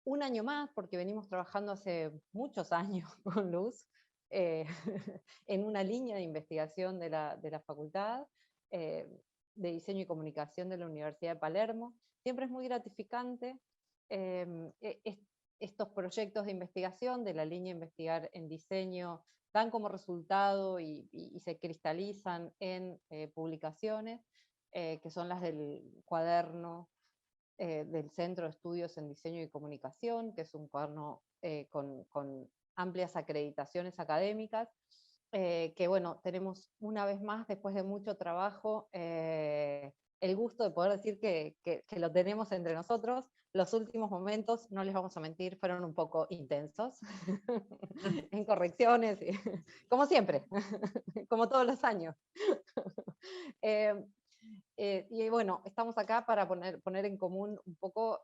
un año más, porque venimos trabajando hace muchos años con Luz, eh, en una línea de investigación de la facultad eh, de Diseño y Comunicación de la Universidad de Palermo. Siempre es muy gratificante estos proyectos de investigación de la línea Investigar en Diseño dan como resultado y se cristalizan en publicaciones, que son las del cuaderno del Centro de Estudios en Diseño y Comunicación, que es un cuaderno con amplias acreditaciones académicas, que bueno, tenemos una vez más, después de mucho trabajo, el gusto de poder decir que lo tenemos entre nosotros. Los últimos momentos, no les vamos a mentir, fueron un poco intensos, en correcciones, como siempre, como todos los años. Eh, y bueno, estamos acá para poner en común un poco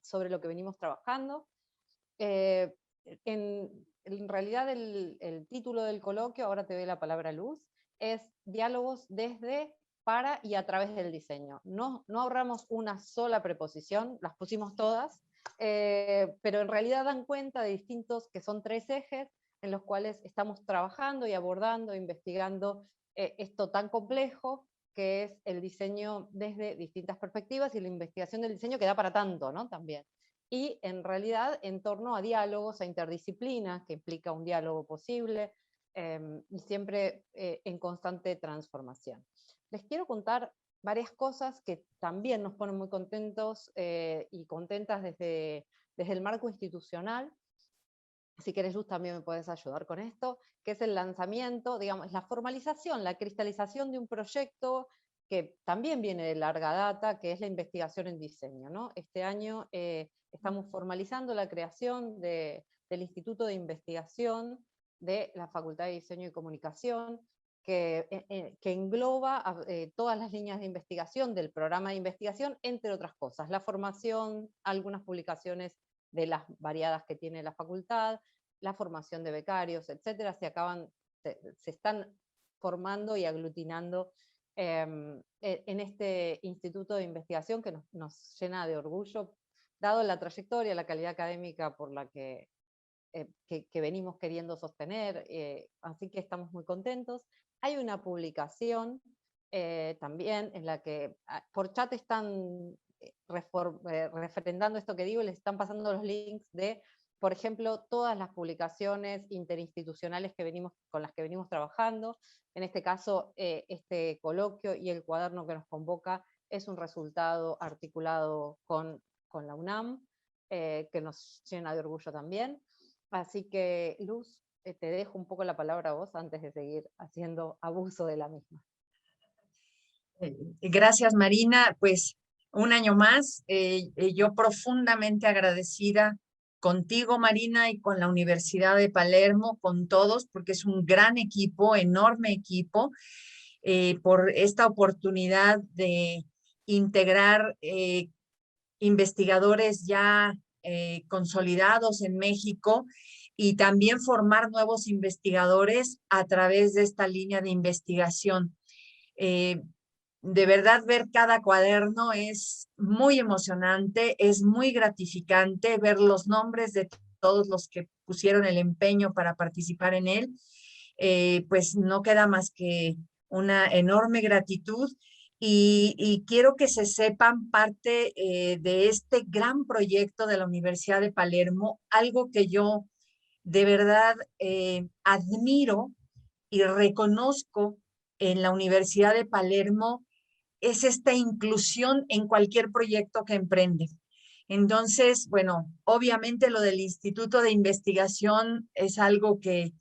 sobre lo que venimos trabajando. Eh, en realidad el título del coloquio, ahora te doy la palabra Luz, es Diálogos desde, para y a través del diseño. No ahorramos una sola preposición, las pusimos todas, pero en realidad dan cuenta de distintos, que son 3 ejes, en los cuales estamos trabajando y abordando, investigando esto tan complejo, que es el diseño desde distintas perspectivas y la investigación del diseño que da para tanto, ¿no? También. Y en realidad en torno a diálogos, a interdisciplinas, que implica un diálogo posible, y siempre en constante transformación. Les quiero contar varias cosas que también nos ponen muy contentos y contentas desde el marco institucional. Si querés, Luz, también me puedes ayudar con esto, que es el lanzamiento, digamos, la formalización, la cristalización de un proyecto que también viene de larga data, que es la investigación en diseño, ¿no? Este año estamos formalizando la creación del Instituto de Investigación de la Facultad de Diseño y Comunicación, que engloba todas las líneas de investigación del programa de investigación, entre otras cosas, la formación, algunas publicaciones de las variadas que tiene la facultad, la formación de becarios, etcétera, se están formando y aglutinando en este instituto de investigación que nos llena de orgullo, dado la trayectoria, la calidad académica por la que venimos queriendo sostener, así que estamos muy contentos. Hay una publicación también en la que por chat están refrendando esto que digo y les están pasando los links de, por ejemplo, todas las publicaciones interinstitucionales con las que venimos trabajando. En este caso, este coloquio y el cuaderno que nos convoca es un resultado articulado con la UNAM, que nos llena de orgullo también. Así que, Luz, te dejo un poco la palabra a vos antes de seguir haciendo abuso de la misma. Gracias, Marina. Pues un año más, yo profundamente agradecida contigo, Marina, y con la Universidad de Palermo, con todos, porque es un gran equipo, enorme equipo, por esta oportunidad de integrar investigadores ya consolidados en México y también formar nuevos investigadores a través de esta línea de investigación. De verdad, ver cada cuaderno es muy emocionante, es muy gratificante ver los nombres de todos los que pusieron el empeño para participar en él. Pues no queda más que una enorme gratitud y quiero que se sepan parte de este gran proyecto de la Universidad de Palermo, algo que yo de verdad admiro y reconozco en la Universidad de Palermo es esta inclusión en cualquier proyecto que emprende. Entonces, bueno, obviamente lo del Instituto de Investigación es algo que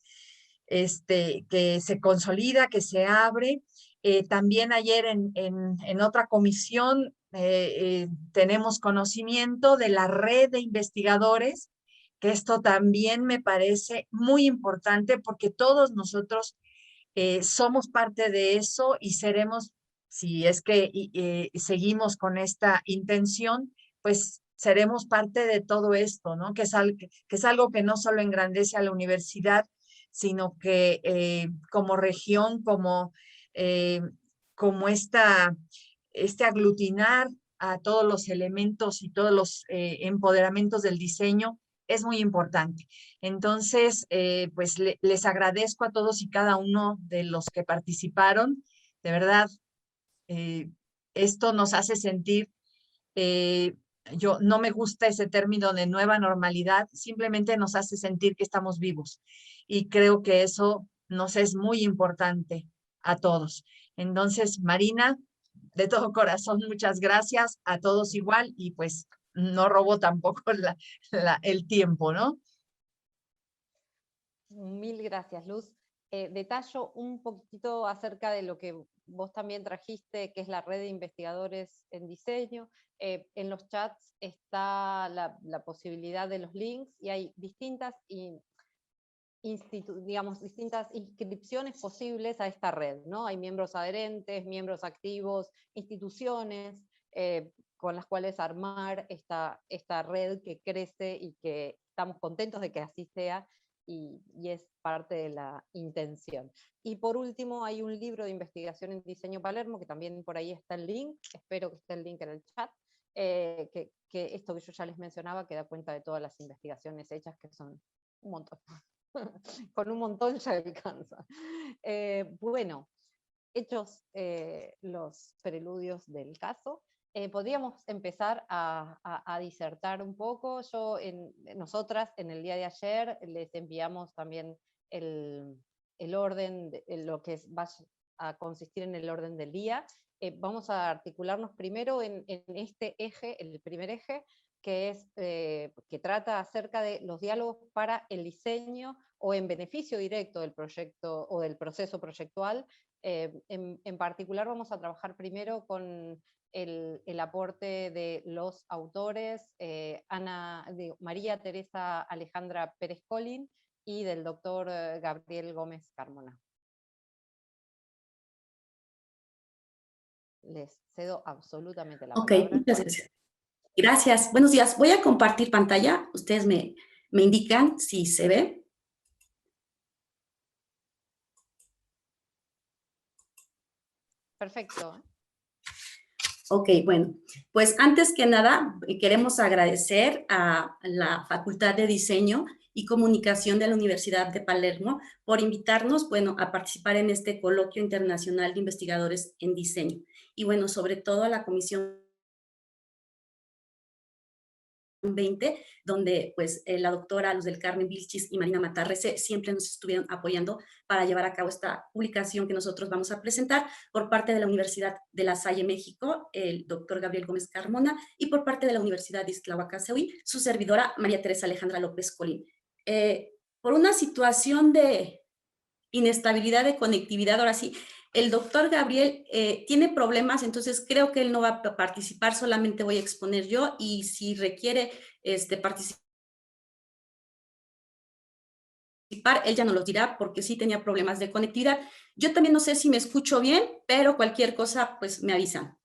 se consolida, que se abre. También ayer en otra comisión tenemos conocimiento de la red de investigadores, que esto también me parece muy importante porque todos nosotros somos parte de eso y seremos, si es que seguimos con esta intención, pues seremos parte de todo esto, ¿no? Que es algo que no solo engrandece a la universidad, sino que como región, como este aglutinar a todos los elementos y todos los empoderamientos del diseño es muy importante. Entonces, pues les agradezco a todos y cada uno de los que participaron. De verdad, esto nos hace sentir, yo no me gusta ese término de nueva normalidad, simplemente nos hace sentir que estamos vivos. Y creo que eso nos es muy importante a todos. Entonces, Marina, de todo corazón, muchas gracias a todos igual y pues no robo tampoco el tiempo, ¿no? Mil gracias, Luz. Detallo un poquito acerca de lo que vos también trajiste, que es la red de investigadores en diseño. En los chats está la posibilidad de los links y hay distintas distintas inscripciones posibles a esta red, ¿no? Hay miembros adherentes, miembros activos, instituciones con las cuales armar esta red que crece y que estamos contentos de que así sea y es parte de la intención. Y por último hay un libro de investigación en diseño Palermo, que también por ahí está el link, espero que esté el link en el chat, que esto que yo ya les mencionaba, que da cuenta de todas las investigaciones hechas, que son un montón. Con un montón ya alcanza. Bueno, hechos los preludios del caso, podríamos empezar a disertar un poco. Nosotras en el día de ayer les enviamos también el orden, lo que va a consistir en el orden del día. Vamos a articularnos primero en este eje, el primer eje, que trata acerca de los diálogos para el diseño o en beneficio directo del proyecto o del proceso proyectual. En particular vamos a trabajar primero con el aporte de los autores, María Teresa Alejandra Pérez Colín y del doctor Gabriel Gómez Carmona. Les cedo absolutamente la palabra. Ok, muchas gracias. Gracias, buenos días. Voy a compartir pantalla. Ustedes me indican si se ve. Perfecto. Ok, bueno, pues antes que nada queremos agradecer a la Facultad de Diseño y Comunicación de la Universidad de Palermo por invitarnos, bueno, a participar en este coloquio internacional de investigadores en diseño. Y bueno, sobre todo a la Comisión 20, donde pues la doctora Luz del Carmen Vilchis y Marina Matarrese siempre nos estuvieron apoyando para llevar a cabo esta publicación que nosotros vamos a presentar por parte de la Universidad de La Salle, México, el doctor Gabriel Gómez Carmona, y por parte de la Universidad de Iztlahuacaseui, su servidora María Teresa Alejandra López Colín. Por una situación de inestabilidad de conectividad, ahora sí, el doctor Gabriel tiene problemas, entonces creo que él no va a participar, solamente voy a exponer yo, y si requiere participar, él ya nos lo dirá, porque sí tenía problemas de conectividad. Yo también no sé si me escucho bien, pero cualquier cosa, pues me avisan.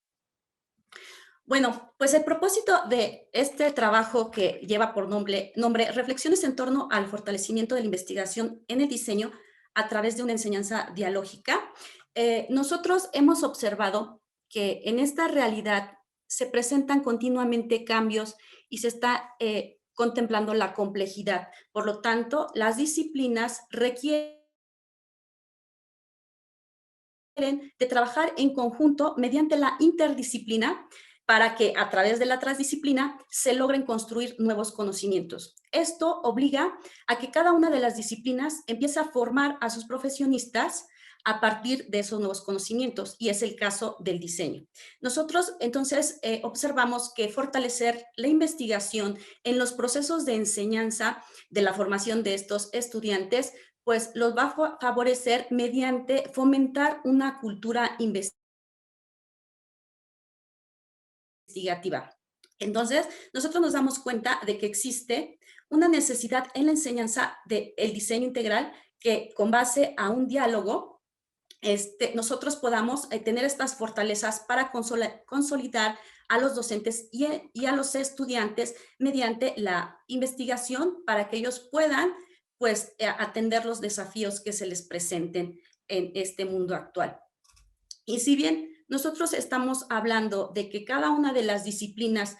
Bueno, pues el propósito de este trabajo que lleva por nombre Reflexiones en torno al fortalecimiento de la investigación en el diseño a través de una enseñanza dialógica, nosotros hemos observado que en esta realidad se presentan continuamente cambios y se está contemplando la complejidad. Por lo tanto, las disciplinas requieren de trabajar en conjunto mediante la interdisciplina para que a través de la transdisciplina se logren construir nuevos conocimientos. Esto obliga a que cada una de las disciplinas empiece a formar a sus profesionistas a partir de esos nuevos conocimientos, y es el caso del diseño. Nosotros entonces observamos que fortalecer la investigación en los procesos de enseñanza de la formación de estos estudiantes pues los va a favorecer mediante fomentar una cultura investigativa. Entonces, nosotros nos damos cuenta de que existe una necesidad en la enseñanza del diseño integral que con base a un diálogo, nosotros podamos tener estas fortalezas para consolidar a los docentes y a los estudiantes mediante la investigación para que ellos puedan pues atender los desafíos que se les presenten en este mundo actual. Y si bien nosotros estamos hablando de que cada una de las disciplinas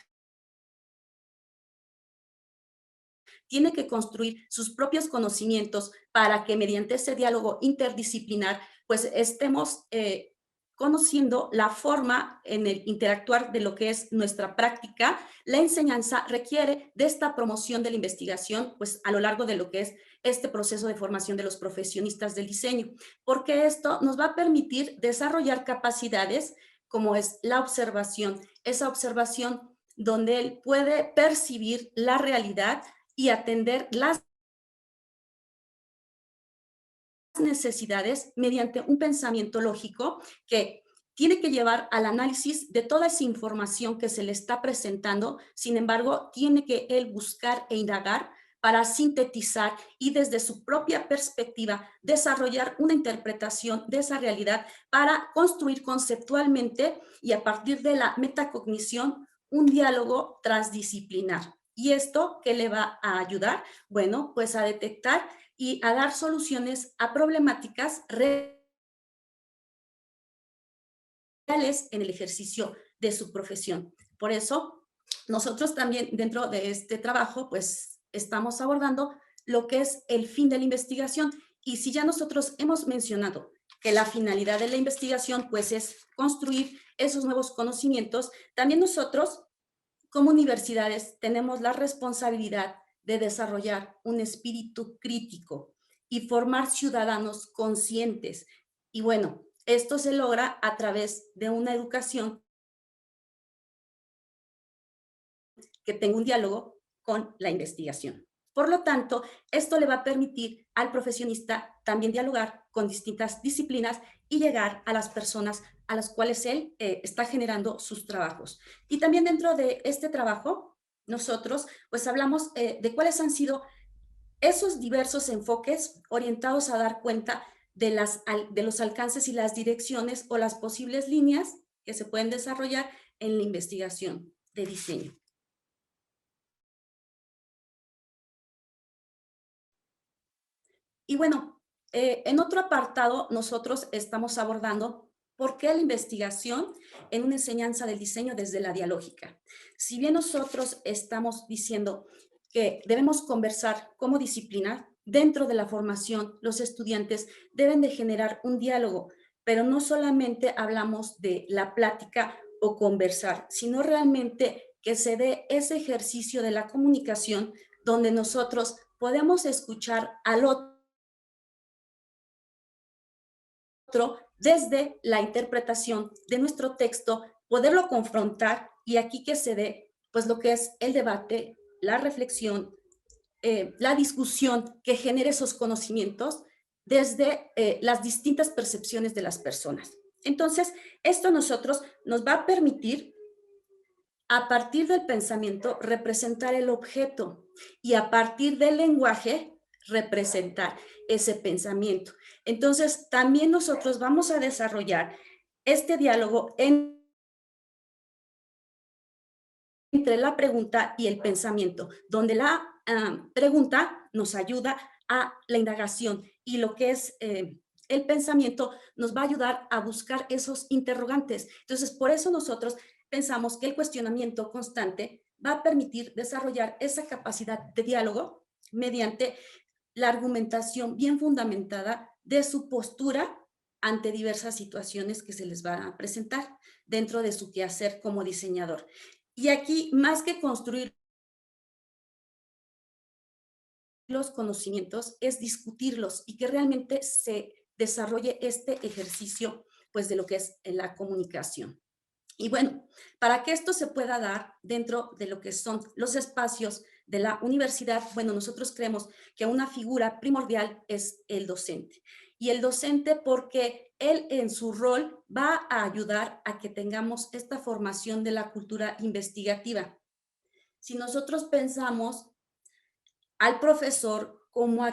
tiene que construir sus propios conocimientos para que mediante ese diálogo interdisciplinar, pues estemos conociendo la forma en el interactuar de lo que es nuestra práctica. La enseñanza requiere de esta promoción de la investigación, pues a lo largo de lo que es este proceso de formación de los profesionistas del diseño, porque esto nos va a permitir desarrollar capacidades como es la observación, esa observación donde él puede percibir la realidad y atender las necesidades mediante un pensamiento lógico que tiene que llevar al análisis de toda esa información que se le está presentando. Sin embargo, tiene que él buscar e indagar para sintetizar y desde su propia perspectiva desarrollar una interpretación de esa realidad para construir conceptualmente y a partir de la metacognición un diálogo transdisciplinar. ¿Y esto qué le va a ayudar? Bueno, pues a detectar y a dar soluciones a problemáticas reales en el ejercicio de su profesión. Por eso, nosotros también dentro de este trabajo, pues estamos abordando lo que es el fin de la investigación. Y si ya nosotros hemos mencionado que la finalidad de la investigación, pues es construir esos nuevos conocimientos, también nosotros como universidades tenemos la responsabilidad de desarrollar un espíritu crítico y formar ciudadanos conscientes. Y bueno, esto se logra a través de una educación que tenga un diálogo con la investigación. Por lo tanto, esto le va a permitir al profesionista también dialogar con distintas disciplinas y llegar a las personas a las cuales él está generando sus trabajos. Y también dentro de este trabajo, nosotros pues hablamos de cuáles han sido esos diversos enfoques orientados a dar cuenta de los alcances y las direcciones o las posibles líneas que se pueden desarrollar en la investigación de diseño. Y bueno, en otro apartado nosotros estamos abordando por qué la investigación en una enseñanza del diseño desde la dialógica. Si bien nosotros estamos diciendo que debemos conversar como disciplina, dentro de la formación los estudiantes deben de generar un diálogo, pero no solamente hablamos de la plática o conversar, sino realmente que se dé ese ejercicio de la comunicación donde nosotros podemos escuchar al otro desde la interpretación de nuestro texto, poderlo confrontar y aquí que se dé pues lo que es el debate, la reflexión, la discusión que genere esos conocimientos desde las distintas percepciones de las personas. Entonces, esto a nosotros nos va a permitir a partir del pensamiento representar el objeto y a partir del lenguaje representar ese pensamiento. Entonces, también nosotros vamos a desarrollar este diálogo entre la pregunta y el pensamiento, donde la pregunta nos ayuda a la indagación y lo que es el pensamiento nos va a ayudar a buscar esos interrogantes. Entonces, por eso nosotros pensamos que el cuestionamiento constante va a permitir desarrollar esa capacidad de diálogo mediante la argumentación bien fundamentada de su postura ante diversas situaciones que se les va a presentar dentro de su quehacer como diseñador. Y aquí, más que construir los conocimientos, es discutirlos y que realmente se desarrolle este ejercicio, pues, de lo que es la comunicación. Y bueno, para que esto se pueda dar dentro de lo que son los espacios de la universidad, bueno, nosotros creemos que una figura primordial es el docente. Y el docente porque él en su rol va a ayudar a que tengamos esta formación de la cultura investigativa. Si nosotros pensamos al profesor como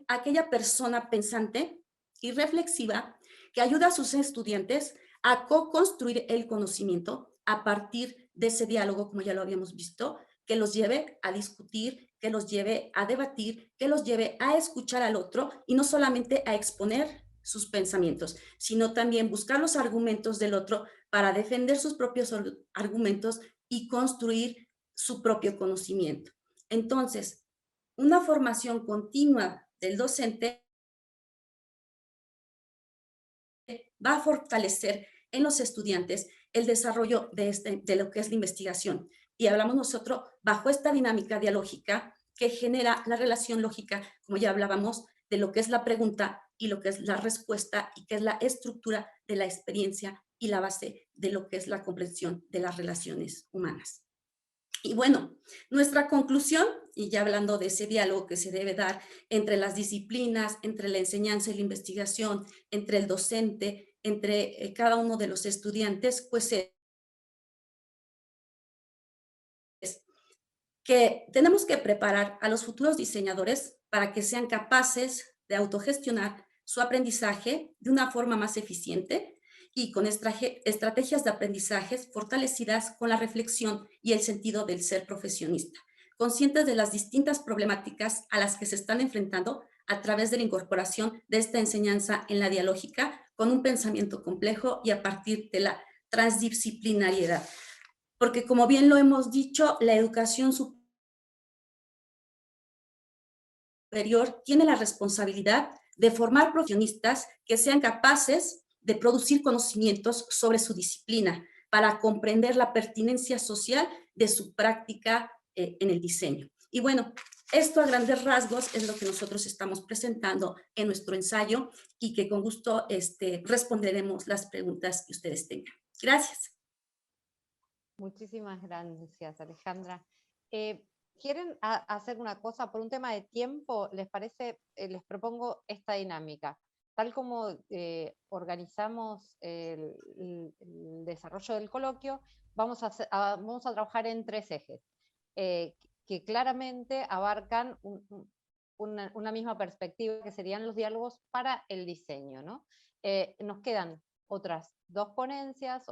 aquella persona pensante y reflexiva que ayuda a sus estudiantes a co-construir el conocimiento a partir de ese diálogo, como ya lo habíamos visto, que los lleve a discutir, que los lleve a debatir, que los lleve a escuchar al otro y no solamente a exponer sus pensamientos, sino también buscar los argumentos del otro para defender sus propios argumentos y construir su propio conocimiento. Entonces, una formación continua del docente va a fortalecer en los estudiantes el desarrollo de lo que es la investigación. Y hablamos nosotros bajo esta dinámica dialógica que genera la relación lógica, como ya hablábamos, de lo que es la pregunta y lo que es la respuesta y que es la estructura de la experiencia y la base de lo que es la comprensión de las relaciones humanas. Y bueno, nuestra conclusión, y ya hablando de ese diálogo que se debe dar entre las disciplinas, entre la enseñanza y la investigación, entre el docente, entre cada uno de los estudiantes, pues es que tenemos que preparar a los futuros diseñadores para que sean capaces de autogestionar su aprendizaje de una forma más eficiente y con estrategias de aprendizajes fortalecidas con la reflexión y el sentido del ser profesionista, conscientes de las distintas problemáticas a las que se están enfrentando a través de la incorporación de esta enseñanza en la dialógica con un pensamiento complejo y a partir de la transdisciplinariedad. Porque como bien lo hemos dicho, la educación superior tiene la responsabilidad de formar profesionistas que sean capaces de producir conocimientos sobre su disciplina para comprender la pertinencia social de su práctica en el diseño. Y bueno, esto a grandes rasgos es lo que nosotros estamos presentando en nuestro ensayo y que con gusto responderemos las preguntas que ustedes tengan. Gracias. Muchísimas gracias, Alejandra. ¿Quieren hacer una cosa? Por un tema de tiempo, ¿les parece? Les propongo esta dinámica. Tal como organizamos el desarrollo del coloquio, vamos a trabajar en 3 ejes, que claramente abarcan una misma perspectiva, que serían los diálogos para el diseño, ¿no? Nos quedan otras 2 ponencias,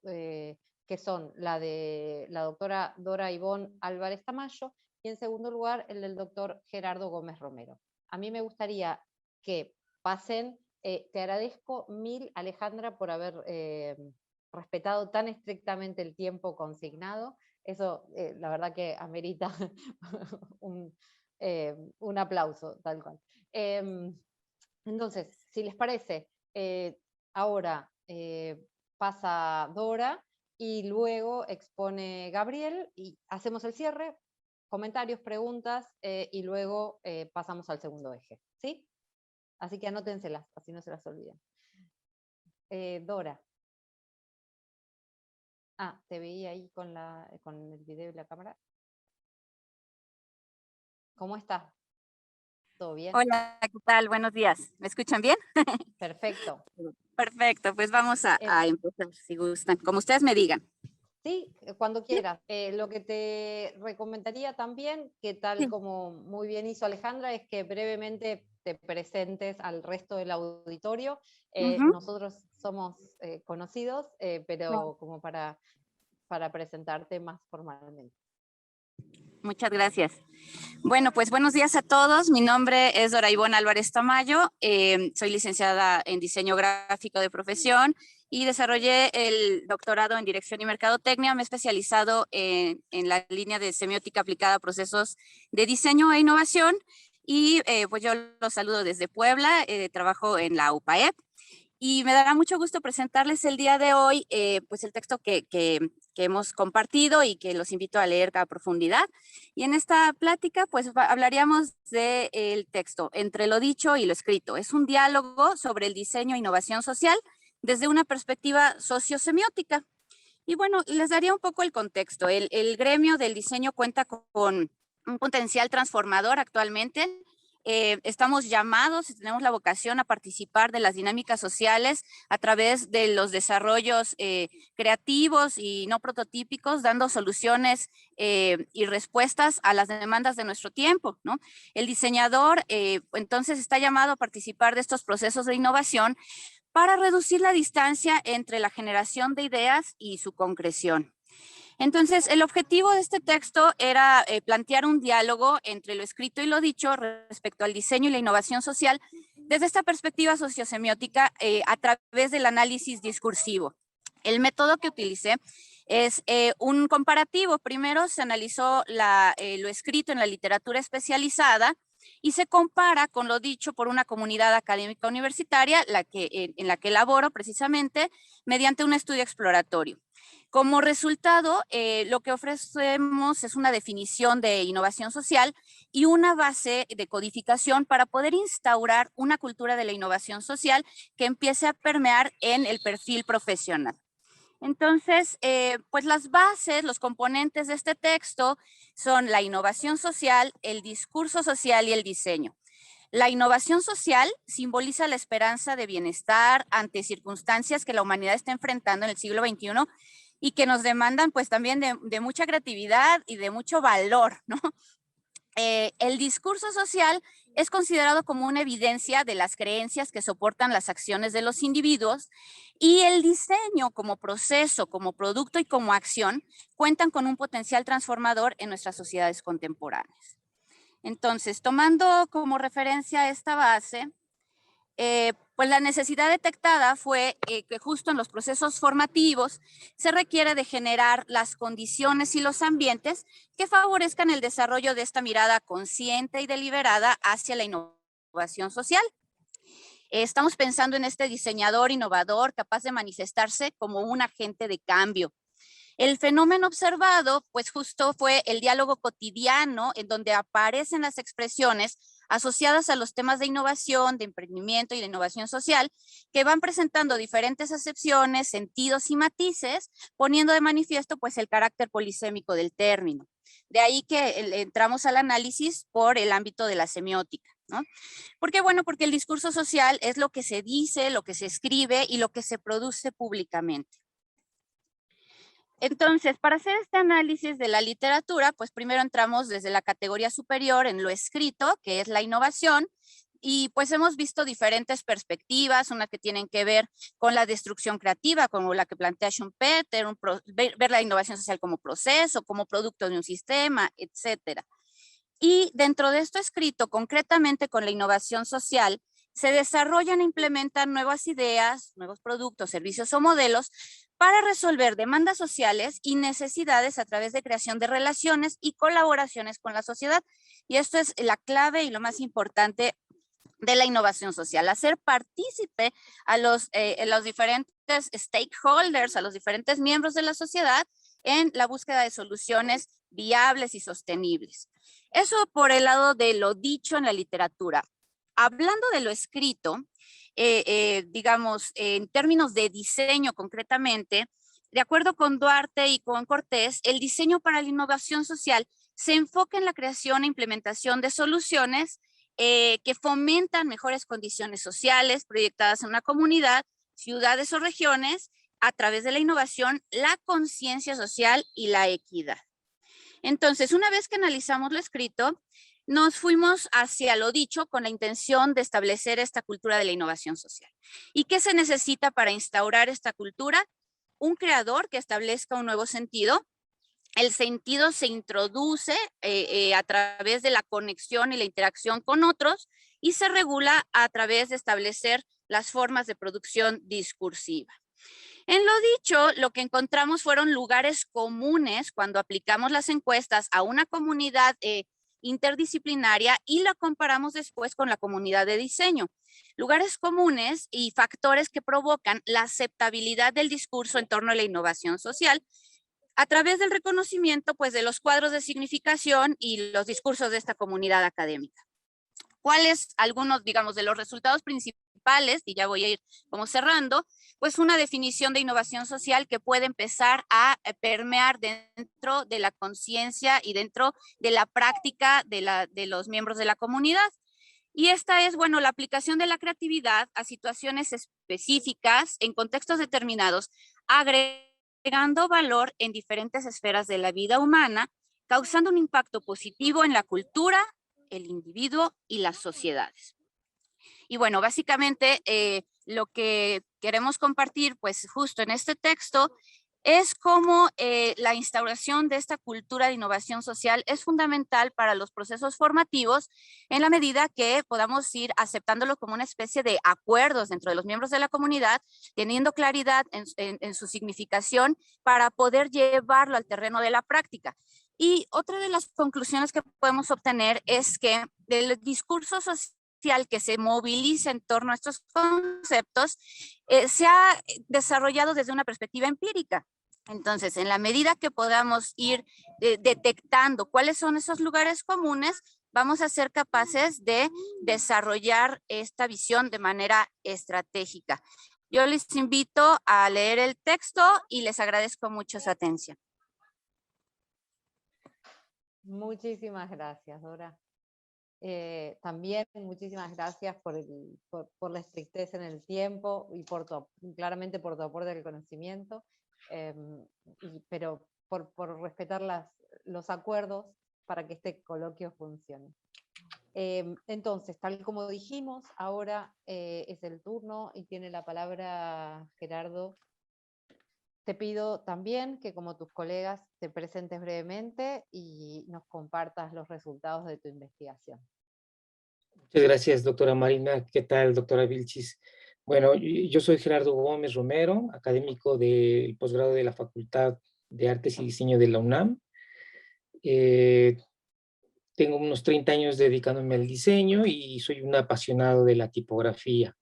que son la de la doctora Dora Ivonne Álvarez Tamayo, y en segundo lugar el del doctor Gerardo Gómez Romero. A mí me gustaría que pasen, te agradezco mil, Alejandra, por haber respetado tan estrictamente el tiempo consignado. Eso la verdad que amerita un aplauso, tal cual. Entonces, si les parece, ahora pasa Dora y luego expone Gabriel y hacemos el cierre, comentarios, preguntas y luego pasamos al segundo eje, ¿sí? Así que anótenselas, así no se las olviden. Dora. Ah, te veía ahí con el video y la cámara. ¿Cómo estás? ¿Todo bien? Hola, ¿qué tal? Buenos días. ¿Me escuchan bien? Perfecto. Perfecto, pues vamos a empezar, si gustan, como ustedes me digan. Sí, cuando quieras. Lo que te recomendaría también, que tal como muy bien hizo Alejandra, es que brevemente te presentes al resto del auditorio. Nosotros somos conocidos, pero como para presentarte más formalmente. Muchas gracias. Bueno, pues buenos días a todos. Mi nombre es Dora Ivonne Álvarez Tamayo. Soy licenciada en diseño gráfico de profesión y desarrollé el doctorado en dirección y mercadotecnia. Me he especializado en la línea de semiótica aplicada a procesos de diseño e innovación. Y pues yo los saludo desde Puebla, trabajo en la UPAEP. Y me dará mucho gusto presentarles el día de hoy pues el texto que hemos compartido y que los invito a leer a profundidad. Y en esta plática pues hablaríamos del texto Entre lo dicho y lo escrito. Es un diálogo sobre el diseño e innovación social desde una perspectiva sociosemiótica. Y bueno, les daría un poco el contexto. El gremio del diseño cuenta con un potencial transformador actualmente. Estamos llamados y tenemos la vocación a participar de las dinámicas sociales a través de los desarrollos creativos y no prototípicos, dando soluciones y respuestas a las demandas de nuestro tiempo, ¿no? El diseñador entonces está llamado a participar de estos procesos de innovación para reducir la distancia entre la generación de ideas y su concreción. Entonces, el objetivo de este texto era plantear un diálogo entre lo escrito y lo dicho respecto al diseño y la innovación social desde esta perspectiva sociosemiótica a través del análisis discursivo. El método que utilicé es un comparativo. Primero se analizó lo escrito en la literatura especializada y se compara con lo dicho por una comunidad académica universitaria, en la que elaboro precisamente, mediante un estudio exploratorio. Como resultado, lo que ofrecemos es una definición de innovación social y una base de codificación para poder instaurar una cultura de la innovación social que empiece a permear en el perfil profesional. Entonces, pues las bases, los componentes de este texto son la innovación social, el discurso social y el diseño. La innovación social simboliza la esperanza de bienestar ante circunstancias que la humanidad está enfrentando en el siglo XXI y que nos demandan pues también de mucha creatividad y de mucho valor, ¿no? El discurso social es considerado como una evidencia de las creencias que soportan las acciones de los individuos, y el diseño como proceso, como producto y como acción cuentan con un potencial transformador en nuestras sociedades contemporáneas. Entonces, tomando como referencia esta base, pues la necesidad detectada fue que justo en los procesos formativos se requiere de generar las condiciones y los ambientes que favorezcan el desarrollo de esta mirada consciente y deliberada hacia la innovación social. Estamos pensando en este diseñador innovador capaz de manifestarse como un agente de cambio. El fenómeno observado, pues justo fue el diálogo cotidiano en donde aparecen las expresiones asociadas a los temas de innovación, de emprendimiento y de innovación social, que van presentando diferentes acepciones, sentidos y matices, poniendo de manifiesto pues el carácter polisémico del término. De ahí que entramos al análisis por el ámbito de la semiótica, ¿no? ¿Por qué? Bueno, porque el discurso social es lo que se dice, lo que se escribe y lo que se produce públicamente. Entonces, para hacer este análisis de la literatura, pues primero entramos desde la categoría superior en lo escrito, que es la innovación, y pues hemos visto diferentes perspectivas, una que tienen que ver con la destrucción creativa, como la que plantea Schumpeter, ver la innovación social como proceso, como producto de un sistema, etcétera. Y dentro de esto escrito, concretamente con la innovación social, se desarrollan e implementan nuevas ideas, nuevos productos, servicios o modelos para resolver demandas sociales y necesidades a través de creación de relaciones y colaboraciones con la sociedad. Y esto es la clave y lo más importante de la innovación social, hacer partícipe a los diferentes stakeholders, a los diferentes miembros de la sociedad en la búsqueda de soluciones viables y sostenibles. Eso por el lado de lo dicho en la literatura. Hablando de lo escrito, digamos, en términos de diseño concretamente, de acuerdo con Duarte y con Cortés, el diseño para la innovación social se enfoca en la creación e implementación de soluciones que fomentan mejores condiciones sociales proyectadas en una comunidad, ciudades o regiones, a través de la innovación, la conciencia social y la equidad. Entonces, una vez que analizamos lo escrito, nos fuimos hacia lo dicho con la intención de establecer esta cultura de la innovación social. ¿Y qué se necesita para instaurar esta cultura? Un creador que establezca un nuevo sentido. El sentido se introduce a través de la conexión y la interacción con otros y se regula a través de establecer las formas de producción discursiva. En lo dicho, lo que encontramos fueron lugares comunes cuando aplicamos las encuestas a una comunidad interdisciplinaria y la comparamos después con la comunidad de diseño. Lugares comunes y factores que provocan la aceptabilidad del discurso en torno a la innovación social a través del reconocimiento pues, de los cuadros de significación y los discursos de esta comunidad académica. ¿Cuáles algunos, digamos, de los resultados principales? Y ya voy a ir como cerrando, pues una definición de innovación social que puede empezar a permear dentro de la conciencia y dentro de la práctica de los miembros de la comunidad. Y esta es, bueno, la aplicación de la creatividad a situaciones específicas en contextos determinados, agregando valor en diferentes esferas de la vida humana, causando un impacto positivo en la cultura, el individuo y las sociedades. Y bueno, básicamente lo que queremos compartir, pues justo en este texto, es cómo la instauración de esta cultura de innovación social es fundamental para los procesos formativos en la medida que podamos ir aceptándolo como una especie de acuerdos dentro de los miembros de la comunidad, teniendo claridad en su significación para poder llevarlo al terreno de la práctica. Y otra de las conclusiones que podemos obtener es que el discurso social que se moviliza en torno a estos conceptos se ha desarrollado desde una perspectiva empírica. Entonces, en la medida que podamos ir detectando cuáles son esos lugares comunes, vamos a ser capaces de desarrollar esta visión de manera estratégica. Yo les invito a leer el texto y les agradezco mucho su atención. Muchísimas gracias, Dora. También muchísimas gracias por la estrictez en el tiempo y claramente por tu aporte al conocimiento, pero por respetar los acuerdos para que este coloquio funcione. Entonces, tal como dijimos, ahora es el turno y tiene la palabra Gerardo. Te pido también que, como tus colegas, te presentes brevemente y nos compartas los resultados de tu investigación. Muchas gracias, doctora Marina. ¿Qué tal, doctora Vilchis? Bueno, yo soy Gerardo Gómez Romero, académico del posgrado de la Facultad de Artes y Diseño de la UNAM. Tengo unos 30 años dedicándome al diseño y soy un apasionado de la tipografía.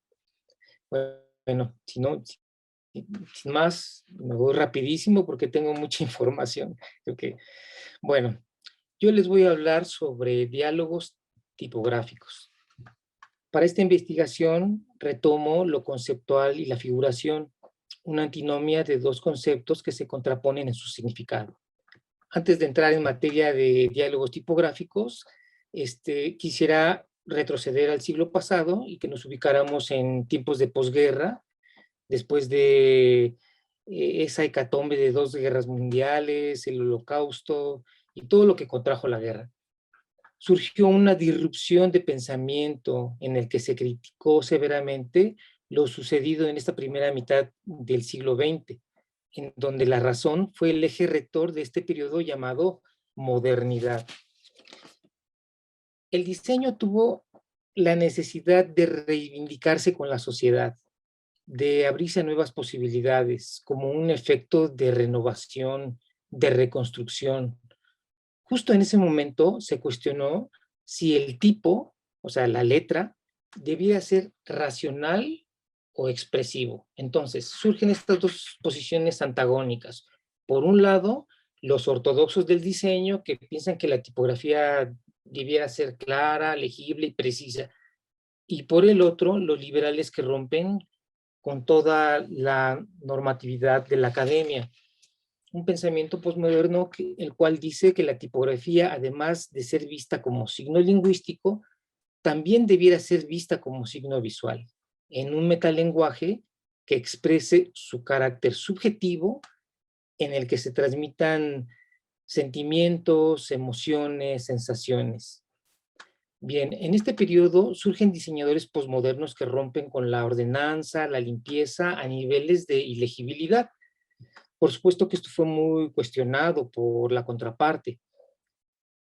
Bueno, sin más, me voy rapidísimo porque tengo mucha información. Bueno, yo les voy a hablar sobre diálogos tipográficos. Para esta investigación retomo lo conceptual y la figuración, una antinomia de dos conceptos que se contraponen en su significado. Antes de entrar en materia de diálogos tipográficos, quisiera retroceder al siglo pasado y que nos ubicáramos en tiempos de posguerra, después de esa hecatombe de 2 guerras mundiales, el Holocausto y todo lo que contrajo la guerra. Surgió una disrupción de pensamiento en el que se criticó severamente lo sucedido en esta primera mitad del siglo XX, en donde la razón fue el eje rector de este periodo llamado modernidad. El diseño tuvo la necesidad de reivindicarse con la sociedad, de abrirse a nuevas posibilidades, como un efecto de renovación, de reconstrucción. Justo en ese momento se cuestionó si el tipo, o sea, la letra, debía ser racional o expresivo. Entonces, surgen estas dos posiciones antagónicas. Por un lado, los ortodoxos del diseño que piensan que la tipografía debiera ser clara, legible y precisa. Y por el otro, los liberales que rompen con toda la normatividad de la academia. Un pensamiento posmoderno el cual dice que la tipografía, además de ser vista como signo lingüístico, también debiera ser vista como signo visual, en un metalenguaje que exprese su carácter subjetivo, en el que se transmitan sentimientos, emociones, sensaciones. Bien, en este periodo surgen diseñadores posmodernos que rompen con la ordenanza, la limpieza a niveles de ilegibilidad. Por supuesto que esto fue muy cuestionado por la contraparte.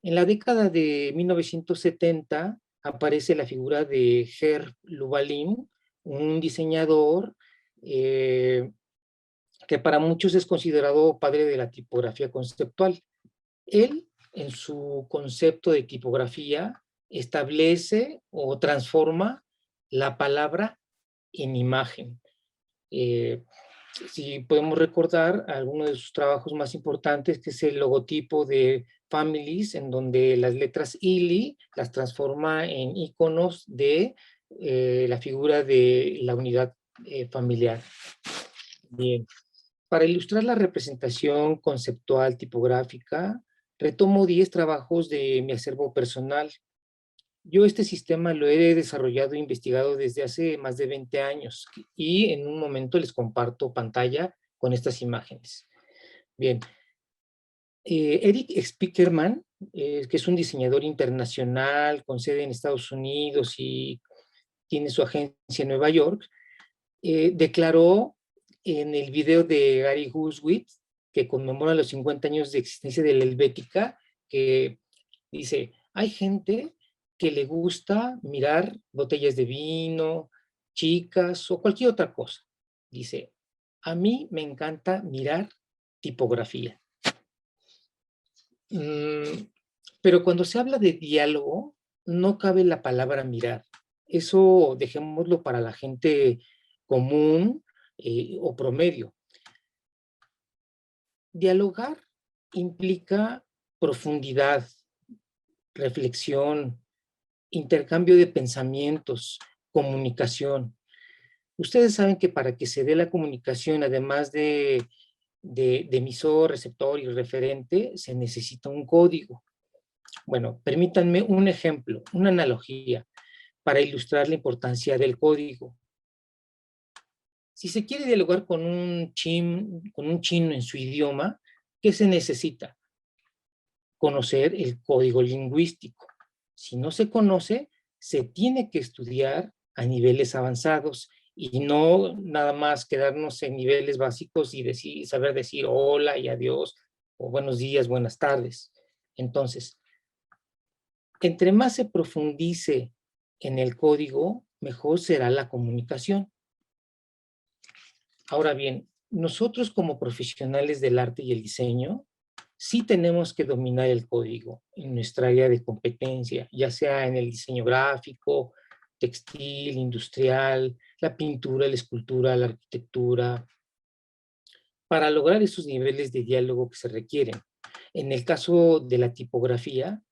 En la década de 1970 aparece la figura de Herb Lubalin, un diseñador que para muchos es considerado padre de la tipografía conceptual. Él, en su concepto de tipografía, establece o transforma la palabra en imagen. Si podemos recordar algunos de sus trabajos más importantes, que es el logotipo de Families, en donde las letras ILI las transforma en iconos de la figura de la unidad familiar. Bien. Para ilustrar la representación conceptual tipográfica, retomo 10 trabajos de mi acervo personal. Yo este sistema lo he desarrollado e investigado desde hace más de 20 años y en un momento les comparto pantalla con estas imágenes. Bien, Eric Spiekermann, que es un diseñador internacional con sede en Estados Unidos y tiene su agencia en Nueva York, declaró en el video de Gary Huswitz, que conmemora los 50 años de existencia de la Helvética, que dice, hay gente que le gusta mirar botellas de vino, chicas o cualquier otra cosa. Dice, a mí me encanta mirar tipografía. Pero cuando se habla de diálogo, no cabe la palabra mirar. Eso dejémoslo para la gente común o promedio. Dialogar implica profundidad, reflexión, intercambio de pensamientos, comunicación. Ustedes saben que para que se dé la comunicación, además de emisor, receptor y referente, se necesita un código. Bueno, permítanme un ejemplo, una analogía para ilustrar la importancia del código. Si se quiere dialogar con un chino en su idioma, ¿qué se necesita? Conocer el código lingüístico. Si no se conoce, se tiene que estudiar a niveles avanzados y no nada más quedarnos en niveles básicos y saber decir hola y adiós, o buenos días, buenas tardes. Entonces, entre más se profundice en el código, mejor será la comunicación. Ahora bien, nosotros como profesionales del arte y el diseño, sí tenemos que dominar el código en nuestra área de competencia, ya sea en el diseño gráfico, textil, industrial, la pintura, la escultura, la arquitectura, para lograr esos niveles de diálogo que se requieren. En el caso de la tipografía,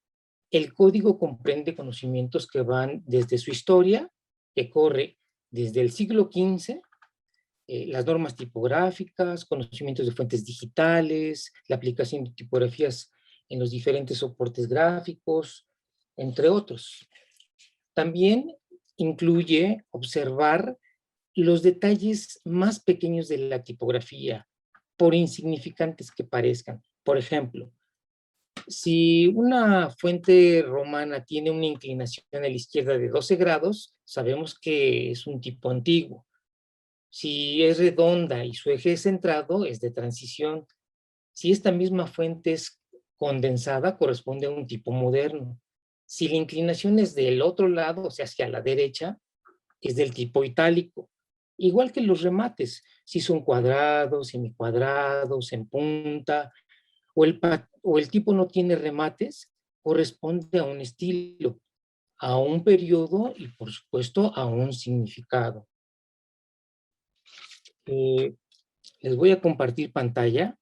el código comprende conocimientos que van desde su historia, que corre desde el siglo XV, las normas tipográficas, conocimientos de fuentes digitales, la aplicación de tipografías en los diferentes soportes gráficos, entre otros. También incluye observar los detalles más pequeños de la tipografía, por insignificantes que parezcan. Por ejemplo, si una fuente romana tiene una inclinación a la izquierda de 12 grados, sabemos que es un tipo antiguo. Si es redonda y su eje es centrado, es de transición. Si esta misma fuente es condensada, corresponde a un tipo moderno. Si la inclinación es del otro lado, o sea, hacia la derecha, es del tipo itálico. Igual que los remates, si son cuadrados, semicuadrados, en punta, o el tipo no tiene remates, corresponde a un estilo, a un periodo y, por supuesto, a un significado. Les voy a compartir pantalla.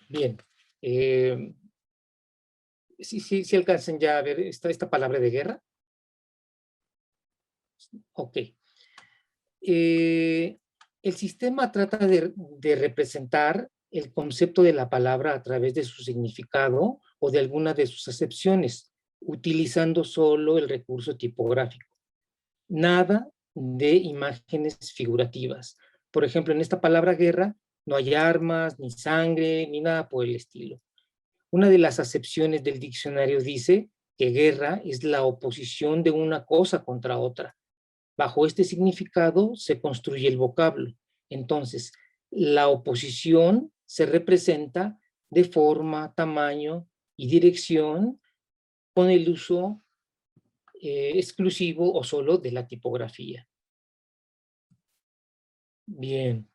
Bien. Sí alcanzan ya a ver esta palabra de guerra. Ok. El sistema trata de representar el concepto de la palabra a través de su significado o de alguna de sus acepciones, utilizando solo el recurso tipográfico. Nada de imágenes figurativas. Por ejemplo, en esta palabra guerra no hay armas, ni sangre, ni nada por el estilo. Una de las acepciones del diccionario dice que guerra es la oposición de una cosa contra otra. Bajo este significado se construye el vocablo. Entonces, la oposición se representa de forma, tamaño y dirección con el uso exclusivo o solo de la tipografía. Bien.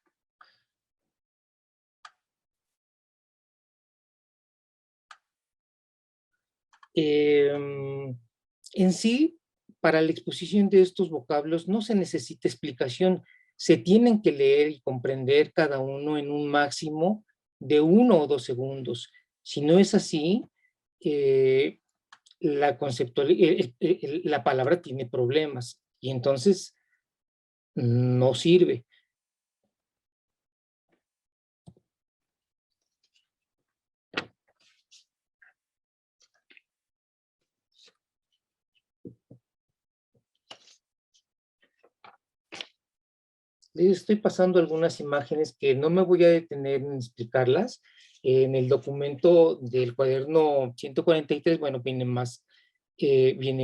En sí, para la exposición de estos vocablos no se necesita explicación. Se tienen que leer y comprender cada uno en un máximo de 1 o 2 segundos. Si no es así, la palabra tiene problemas y entonces no sirve. Les estoy pasando algunas imágenes que no me voy a detener en explicarlas. En el documento del cuaderno 143, bueno, viene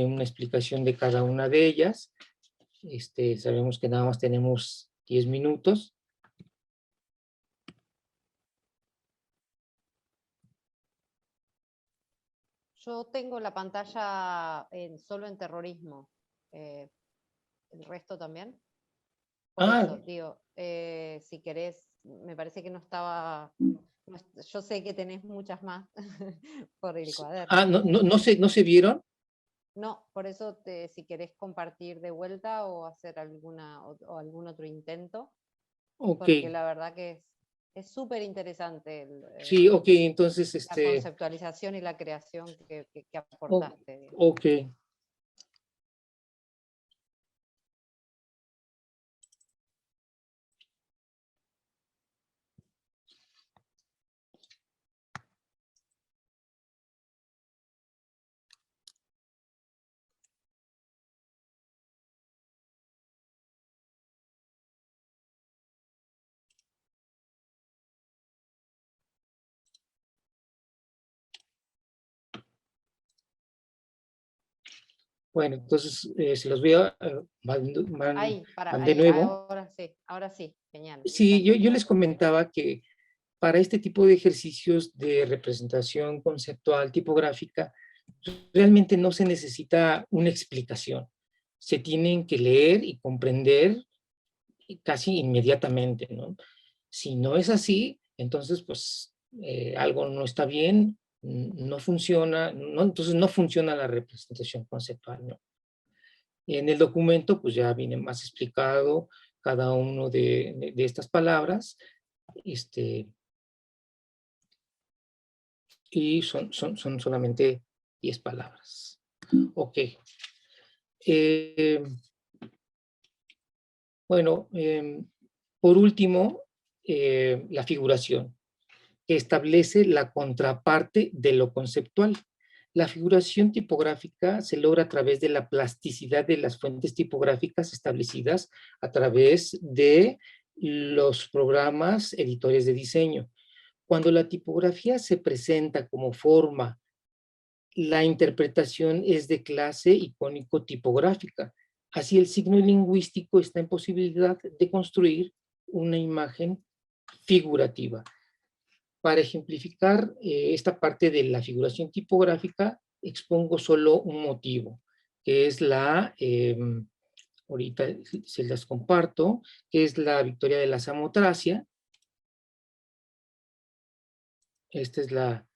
una explicación de cada una de ellas. Sabemos que nada más tenemos 10 minutos. Yo tengo la pantalla solo en terrorismo. ¿El resto también? Por eso, digo, si querés, me parece que no estaba... Yo sé que tenés muchas más por el cuaderno. ¿No se vieron? No, por eso si querés compartir de vuelta o hacer o algún otro intento, Ok. porque la verdad que es súper interesante Sí, ok, entonces la conceptualización y la creación que aportaste. Ok. Bueno, entonces se los voy a de nuevo. Ahora sí, genial. Sí, yo les comentaba que para este tipo de ejercicios de representación conceptual tipográfica, realmente no se necesita una explicación. Se tienen que leer y comprender casi inmediatamente, ¿no? Si no es así, entonces pues algo no está bien, no funciona, entonces no funciona la representación conceptual, ¿no? En el documento pues ya viene más explicado cada uno de estas palabras, y son solamente 10 palabras. Ok. Bueno, por último, la figuración, que establece la contraparte de lo conceptual. La figuración tipográfica se logra a través de la plasticidad de las fuentes tipográficas establecidas a través de los programas editores de diseño. Cuando la tipografía se presenta como forma, la interpretación es de clase icónico-tipográfica. Así, el signo lingüístico está en posibilidad de construir una imagen figurativa. Para ejemplificar esta parte de la figuración tipográfica, expongo solo un motivo, que es ahorita se las comparto, que es la victoria de la Samotracia. Esta es la...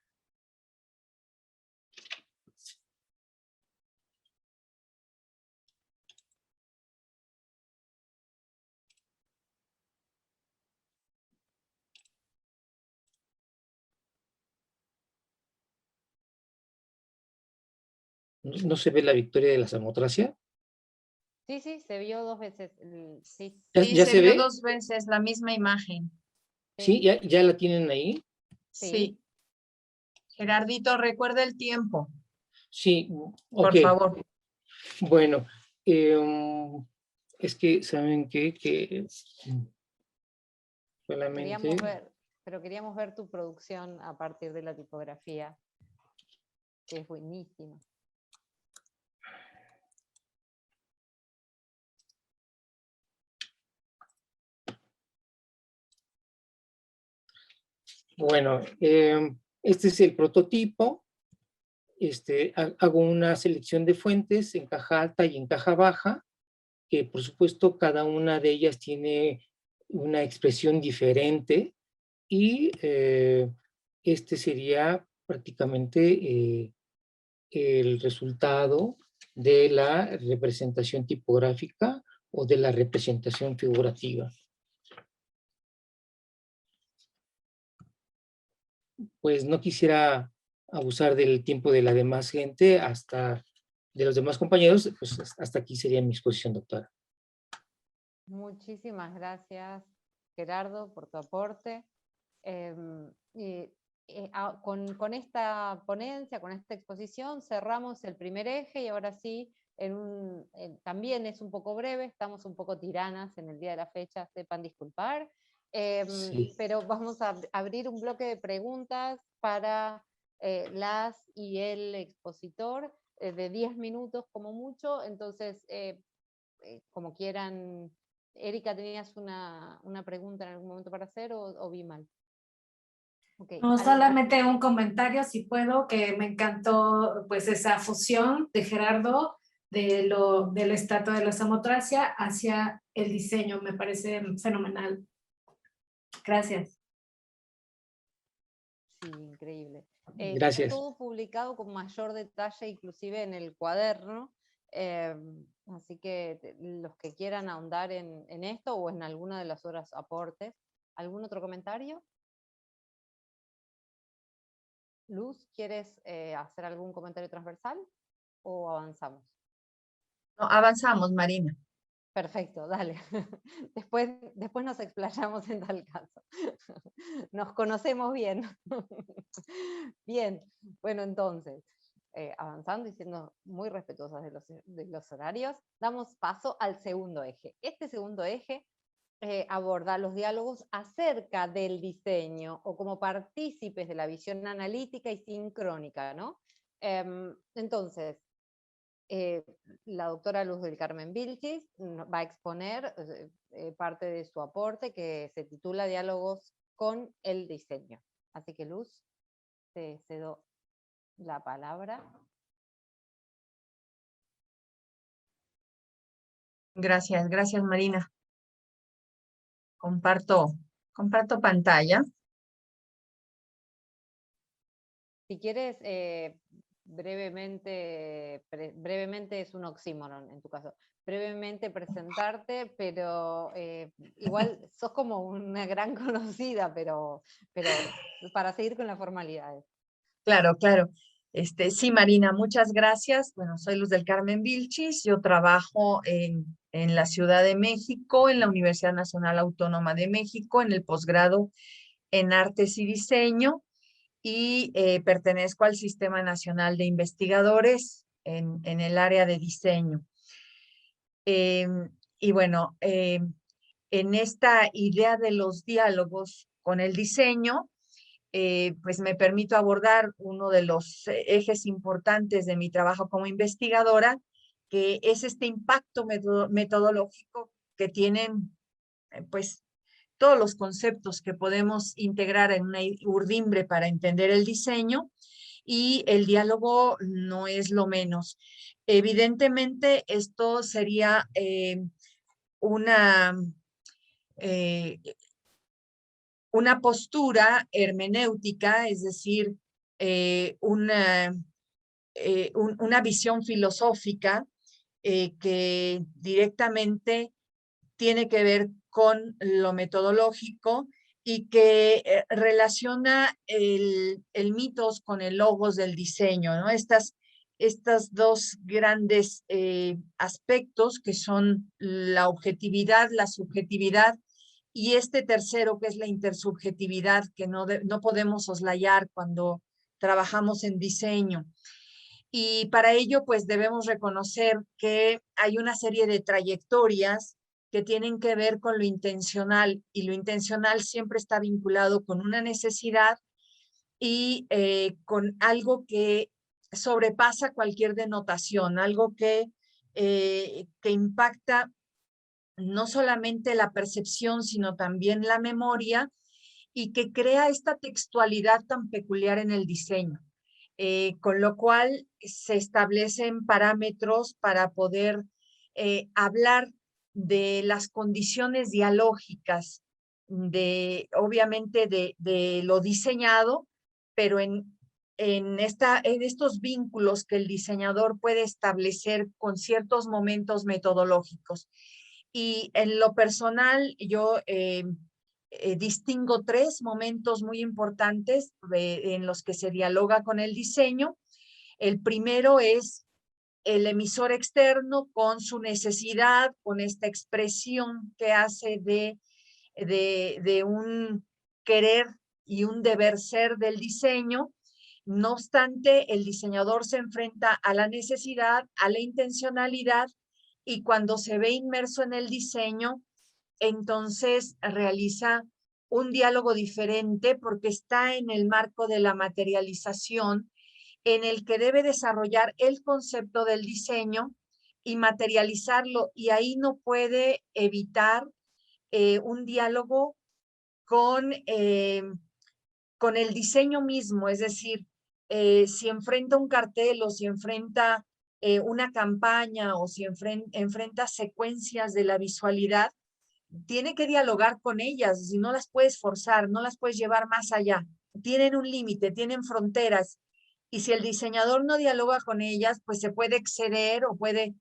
¿No se ve la victoria de la Samotracia? Sí, sí, se vio 2 veces. Sí, ¿Ya se se vio ve? 2 veces la misma imagen. Sí, ya la tienen ahí. Sí. Gerardito, recuerda el tiempo. Sí, ok. Por favor. Bueno, es que, ¿saben qué? Que solamente... queríamos ver tu producción a partir de la tipografía, que es buenísima. Bueno, este es el prototipo. Hago una selección de fuentes en caja alta y en caja baja, que por supuesto cada una de ellas tiene una expresión diferente, y este sería prácticamente el resultado de la representación tipográfica o de la representación figurativa. Pues no quisiera abusar del tiempo de la demás gente, de los demás compañeros, pues hasta aquí sería mi exposición, doctora. Muchísimas gracias, Gerardo, por tu aporte. Con esta ponencia, con esta exposición, cerramos el primer eje y ahora sí también es un poco breve, estamos un poco tiranas en el día de la fecha, sepan disculpar, Sí. pero vamos a abrir un bloque de preguntas para las y el expositor de 10 minutos como mucho, entonces como quieran. Erika, ¿tenías una pregunta en algún momento para hacer o vi mal? Okay. No, solamente un comentario, si puedo, que me encantó pues esa fusión de Gerardo del estatua de la samotracia hacia el diseño, me parece fenomenal. Gracias. Sí, increíble. Gracias. Está todo publicado con mayor detalle, inclusive en el cuaderno, así que los que quieran ahondar en esto o en alguna de las otras aportes. ¿Algún otro comentario? Luz, ¿quieres hacer algún comentario transversal o avanzamos? No, avanzamos, Marina. Perfecto, dale. Después nos explayamos en tal caso. Nos conocemos bien. Bien, bueno, entonces, avanzando y siendo muy respetuosas de los horarios, damos paso al segundo eje. Este segundo eje aborda los diálogos acerca del diseño o como partícipes de la visión analítica y sincrónica, ¿no? Entonces, la doctora Luz del Carmen Vilchis va a exponer parte de su aporte que se titula Diálogos con el diseño. Así que Luz, te cedo la palabra. Gracias, gracias, Marina. Comparto pantalla. Si quieres, brevemente es un oxímoron en tu caso, brevemente presentarte, pero igual sos como una gran conocida, pero para seguir con las formalidades. Claro, claro. Sí, Marina, muchas gracias. Bueno, soy Luz del Carmen Vilchis. Yo trabajo en la Ciudad de México, en la Universidad Nacional Autónoma de México, en el posgrado en Artes y Diseño, y pertenezco al Sistema Nacional de Investigadores en el área de diseño. Y bueno, en esta idea de los diálogos con el diseño, pues me permito abordar uno de los ejes importantes de mi trabajo como investigadora, que es este impacto metodológico que tienen pues todos los conceptos que podemos integrar en una urdimbre para entender el diseño, y el diálogo no es lo menos. Evidentemente, esto sería una postura hermenéutica, es decir, una visión filosófica que directamente tiene que ver con lo metodológico y que relaciona el mitos con el logos del diseño, ¿no? Estas dos grandes aspectos que son la objetividad, la subjetividad, y este tercero que es la intersubjetividad, que no podemos soslayar cuando trabajamos en diseño. Y para ello, pues debemos reconocer que hay una serie de trayectorias que tienen que ver con lo intencional, y lo intencional siempre está vinculado con una necesidad y con algo que sobrepasa cualquier denotación, algo que impacta no solamente la percepción, sino también la memoria, y que crea esta textualidad tan peculiar en el diseño. Con lo cual se establecen parámetros para poder hablar de las condiciones dialógicas, obviamente de lo diseñado, pero en estos vínculos que el diseñador puede establecer con ciertos momentos metodológicos. Y en lo personal, yo distingo tres momentos muy importantes en los que se dialoga con el diseño. El primero es el emisor externo con su necesidad, con esta expresión que hace de un querer y un deber ser del diseño, No obstante, el diseñador se enfrenta a la necesidad, a la intencionalidad, y cuando se ve inmerso en el diseño, entonces realiza un diálogo diferente porque está en el marco de la materialización, en el que debe desarrollar el concepto del diseño y materializarlo, y ahí no puede evitar un diálogo con el diseño mismo, es decir, si enfrenta un cartel o si enfrenta una campaña o si enfrenta secuencias de la visualidad, tiene que dialogar con ellas, si no las puedes forzar, no las puedes llevar más allá. Tienen un límite, tienen fronteras, y si el diseñador no dialoga con ellas, pues se puede exceder o puede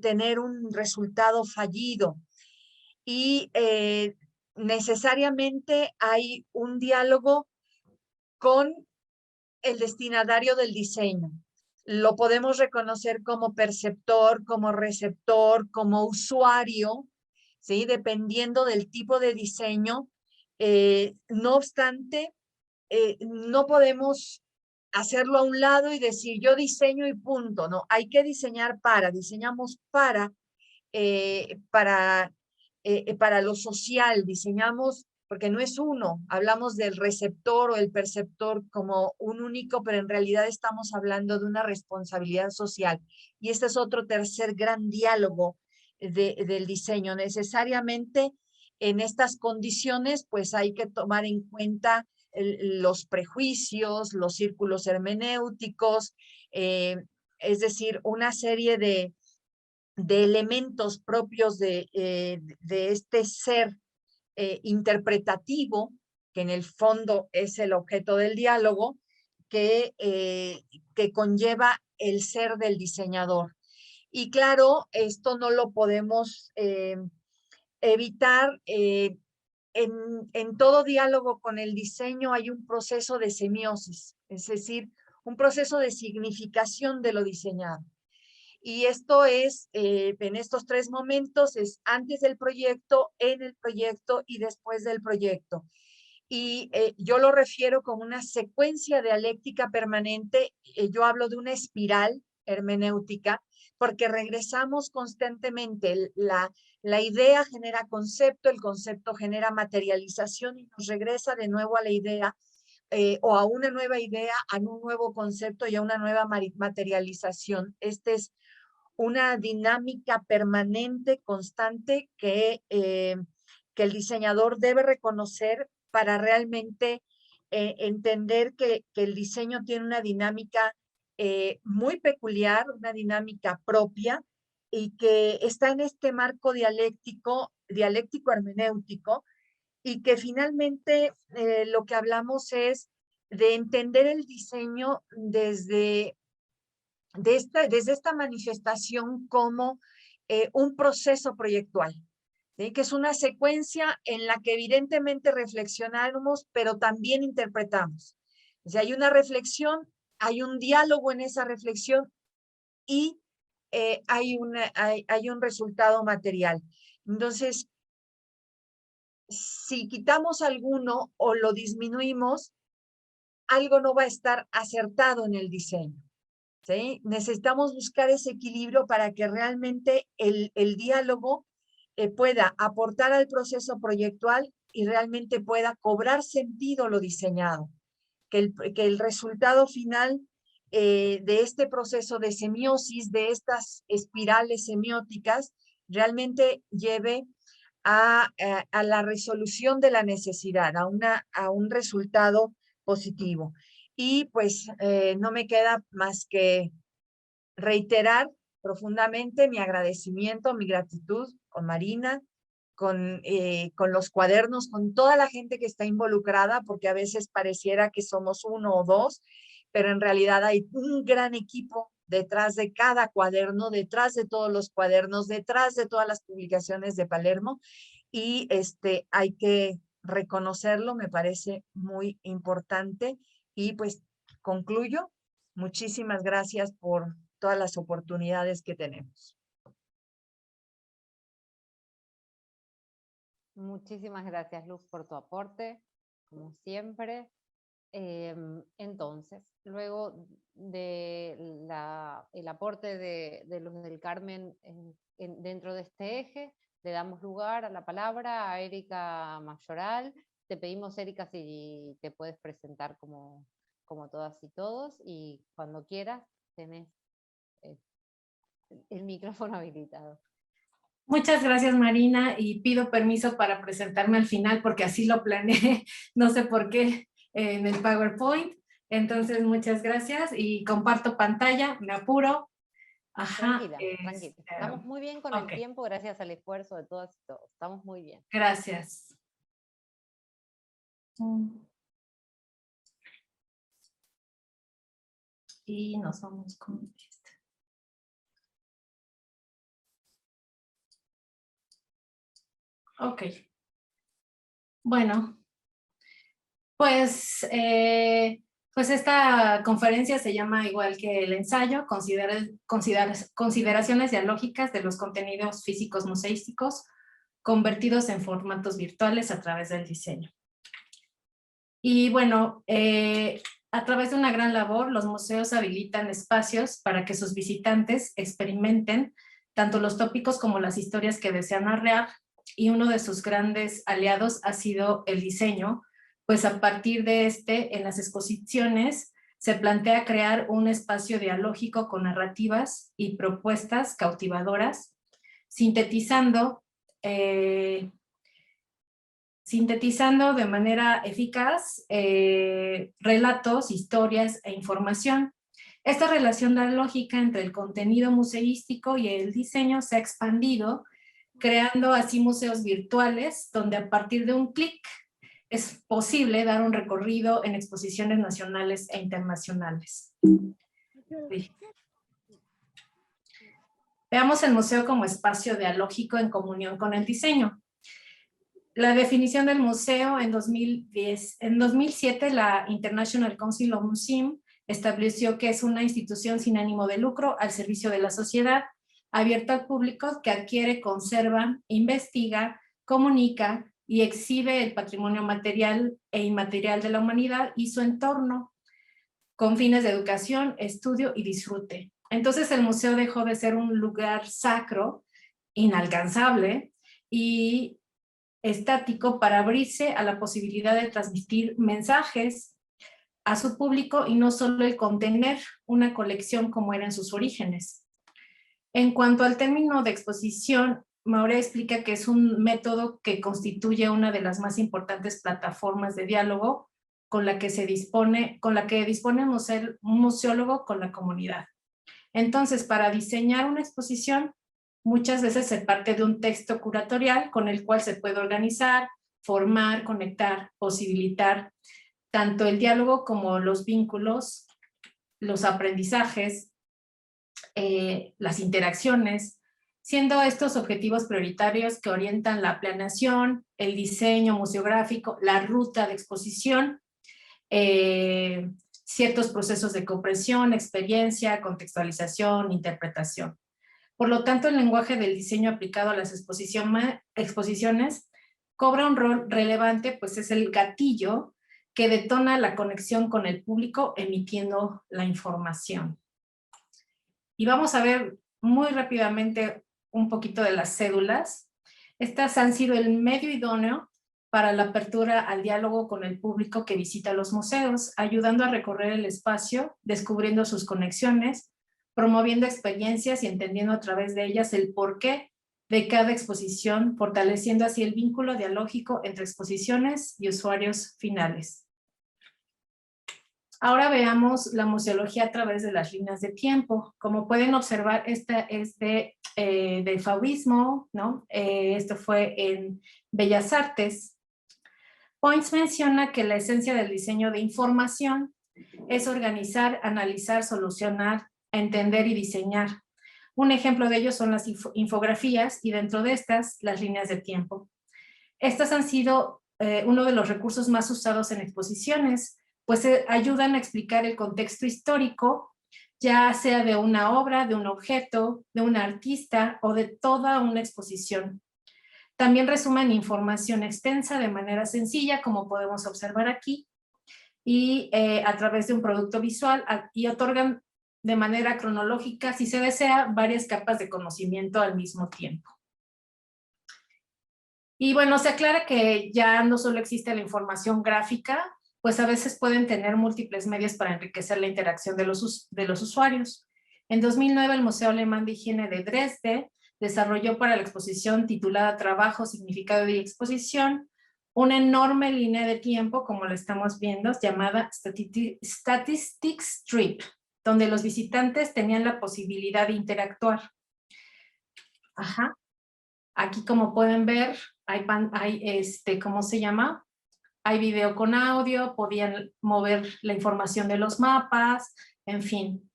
tener un resultado fallido. Y necesariamente hay un diálogo con el destinatario del diseño. Lo podemos reconocer como perceptor, como receptor, como usuario, ¿sí? Dependiendo del tipo de diseño. No obstante, no podemos hacerlo a un lado y decir yo diseño y punto, no, hay que diseñar diseñamos para lo social, diseñamos, porque no es uno, hablamos del receptor o el perceptor como un único, pero en realidad estamos hablando de una responsabilidad social. Y este es otro tercer gran diálogo del diseño. Necesariamente en estas condiciones, pues hay que tomar en cuenta los prejuicios, los círculos hermenéuticos, es decir, una serie de elementos propios de este ser interpretativo, que en el fondo es el objeto del diálogo, que conlleva el ser del diseñador. Y claro, esto no lo podemos evitar. En todo diálogo con el diseño hay un proceso de semiosis, es decir, un proceso de significación de lo diseñado. Y esto es, en estos tres momentos, es antes del proyecto, en el proyecto y después del proyecto. Y yo lo refiero como una secuencia dialéctica permanente. Yo hablo de una espiral hermenéutica, porque regresamos constantemente. La idea genera concepto, el concepto genera materialización y nos regresa de nuevo a la idea, o a una nueva idea, a un nuevo concepto y a una nueva materialización. Este es una dinámica permanente, constante, que el diseñador debe reconocer para realmente entender que el diseño tiene una dinámica muy peculiar, una dinámica propia, y que está en este marco dialéctico hermenéutico, y que finalmente lo que hablamos es de entender el diseño desde esta manifestación como un proceso proyectual, ¿sí? Que es una secuencia en la que evidentemente reflexionamos, pero también interpretamos. O sea, hay una reflexión, hay un diálogo en esa reflexión, y hay un resultado material. Entonces, si quitamos alguno o lo disminuimos, algo no va a estar acertado en el diseño. ¿Sí? Necesitamos buscar ese equilibrio para que realmente el diálogo pueda aportar al proceso proyectual y realmente pueda cobrar sentido lo diseñado. Que el resultado final de este proceso de semiosis, de estas espirales semióticas, realmente lleve a la resolución de la necesidad, a un resultado positivo. Y pues no me queda más que reiterar profundamente mi agradecimiento, mi gratitud con Marina, con los cuadernos, con toda la gente que está involucrada, porque a veces pareciera que somos uno o dos, pero en realidad hay un gran equipo detrás de cada cuaderno, detrás de todos los cuadernos, detrás de todas las publicaciones de Palermo, y hay que reconocerlo, me parece muy importante. Y pues concluyo. Muchísimas gracias por todas las oportunidades que tenemos. Muchísimas gracias, Luz, por tu aporte, como siempre. Entonces, luego del aporte de Luz del Carmen dentro de este eje, le damos lugar a la palabra a Erika Mayoral. Te pedimos, Erika, si te puedes presentar como todas y todos, y cuando quieras tenés el micrófono habilitado. Muchas gracias, Marina, y pido permiso para presentarme al final porque así lo planeé, no sé por qué, en el PowerPoint. Entonces, muchas gracias y comparto pantalla, me apuro. Ajá. Tranquila, tranquila. Estamos muy bien con el tiempo gracias al esfuerzo de todas y todos. Estamos muy bien. Gracias. Y nos vamos con esta. Ok. Bueno, pues esta conferencia se llama igual que el ensayo, consideraciones dialógicas de los contenidos físicos museísticos convertidos en formatos virtuales a través del diseño. Y bueno, a través de una gran labor, los museos habilitan espacios para que sus visitantes experimenten tanto los tópicos como las historias que desean narrar, y uno de sus grandes aliados ha sido el diseño, pues a partir de en las exposiciones se plantea crear un espacio dialógico con narrativas y propuestas cautivadoras, sintetizando de manera eficaz relatos, historias e información. Esta relación dialógica entre el contenido museístico y el diseño se ha expandido, creando así museos virtuales, donde a partir de un clic es posible dar un recorrido en exposiciones nacionales e internacionales. Sí. Veamos el museo como espacio dialógico en comunión con el diseño. La definición del museo en 2007, la International Council of Museums estableció que es una institución sin ánimo de lucro al servicio de la sociedad, abierta al público, que adquiere, conserva, investiga, comunica y exhibe el patrimonio material e inmaterial de la humanidad y su entorno, con fines de educación, estudio y disfrute. Entonces el museo dejó de ser un lugar sacro, inalcanzable y estático, para abrirse a la posibilidad de transmitir mensajes a su público y no solo el contener una colección como era en sus orígenes. En cuanto al término de exposición, Maure explica que es un método que constituye una de las más importantes plataformas de diálogo con la que dispone un museólogo con la comunidad. Entonces, para diseñar una exposición, muchas veces se parte de un texto curatorial con el cual se puede organizar, formar, conectar, posibilitar tanto el diálogo como los vínculos, los aprendizajes, las interacciones, siendo estos objetivos prioritarios que orientan la planeación, el diseño museográfico, la ruta de exposición, ciertos procesos de comprensión, experiencia, contextualización, interpretación. Por lo tanto, el lenguaje del diseño aplicado a las exposiciones cobra un rol relevante, pues es el gatillo que detona la conexión con el público emitiendo la información. Y vamos a ver muy rápidamente un poquito de las cédulas. Estas han sido el medio idóneo para la apertura al diálogo con el público que visita los museos, ayudando a recorrer el espacio, descubriendo sus conexiones, promoviendo experiencias y entendiendo a través de ellas el porqué de cada exposición, fortaleciendo así el vínculo dialógico entre exposiciones y usuarios finales. Ahora veamos la museología a través de las líneas de tiempo. Como pueden observar, esta es del fauvismo, ¿no? Esto fue en Bellas Artes. Points menciona que la esencia del diseño de información es organizar, analizar, solucionar, entender y diseñar. Un ejemplo de ello son las infografías y dentro de estas, las líneas de tiempo. Estas han sido uno de los recursos más usados en exposiciones, pues ayudan a explicar el contexto histórico, ya sea de una obra, de un objeto, de un artista o de toda una exposición. También resumen información extensa de manera sencilla, como podemos observar aquí, y a través de un producto visual y otorgan de manera cronológica, si se desea, varias capas de conocimiento al mismo tiempo. Y bueno, se aclara que ya no solo existe la información gráfica, pues a veces pueden tener múltiples medios para enriquecer la interacción de los usuarios. En 2009, el Museo Alemán de Higiene de Dresde desarrolló para la exposición titulada Trabajo, Significado y Exposición una enorme línea de tiempo, como lo estamos viendo, llamada Statistics Strip, donde los visitantes tenían la posibilidad de interactuar. Ajá. Aquí, como pueden ver, hay ¿cómo se llama? Hay video con audio, podían mover la información de los mapas, en fin.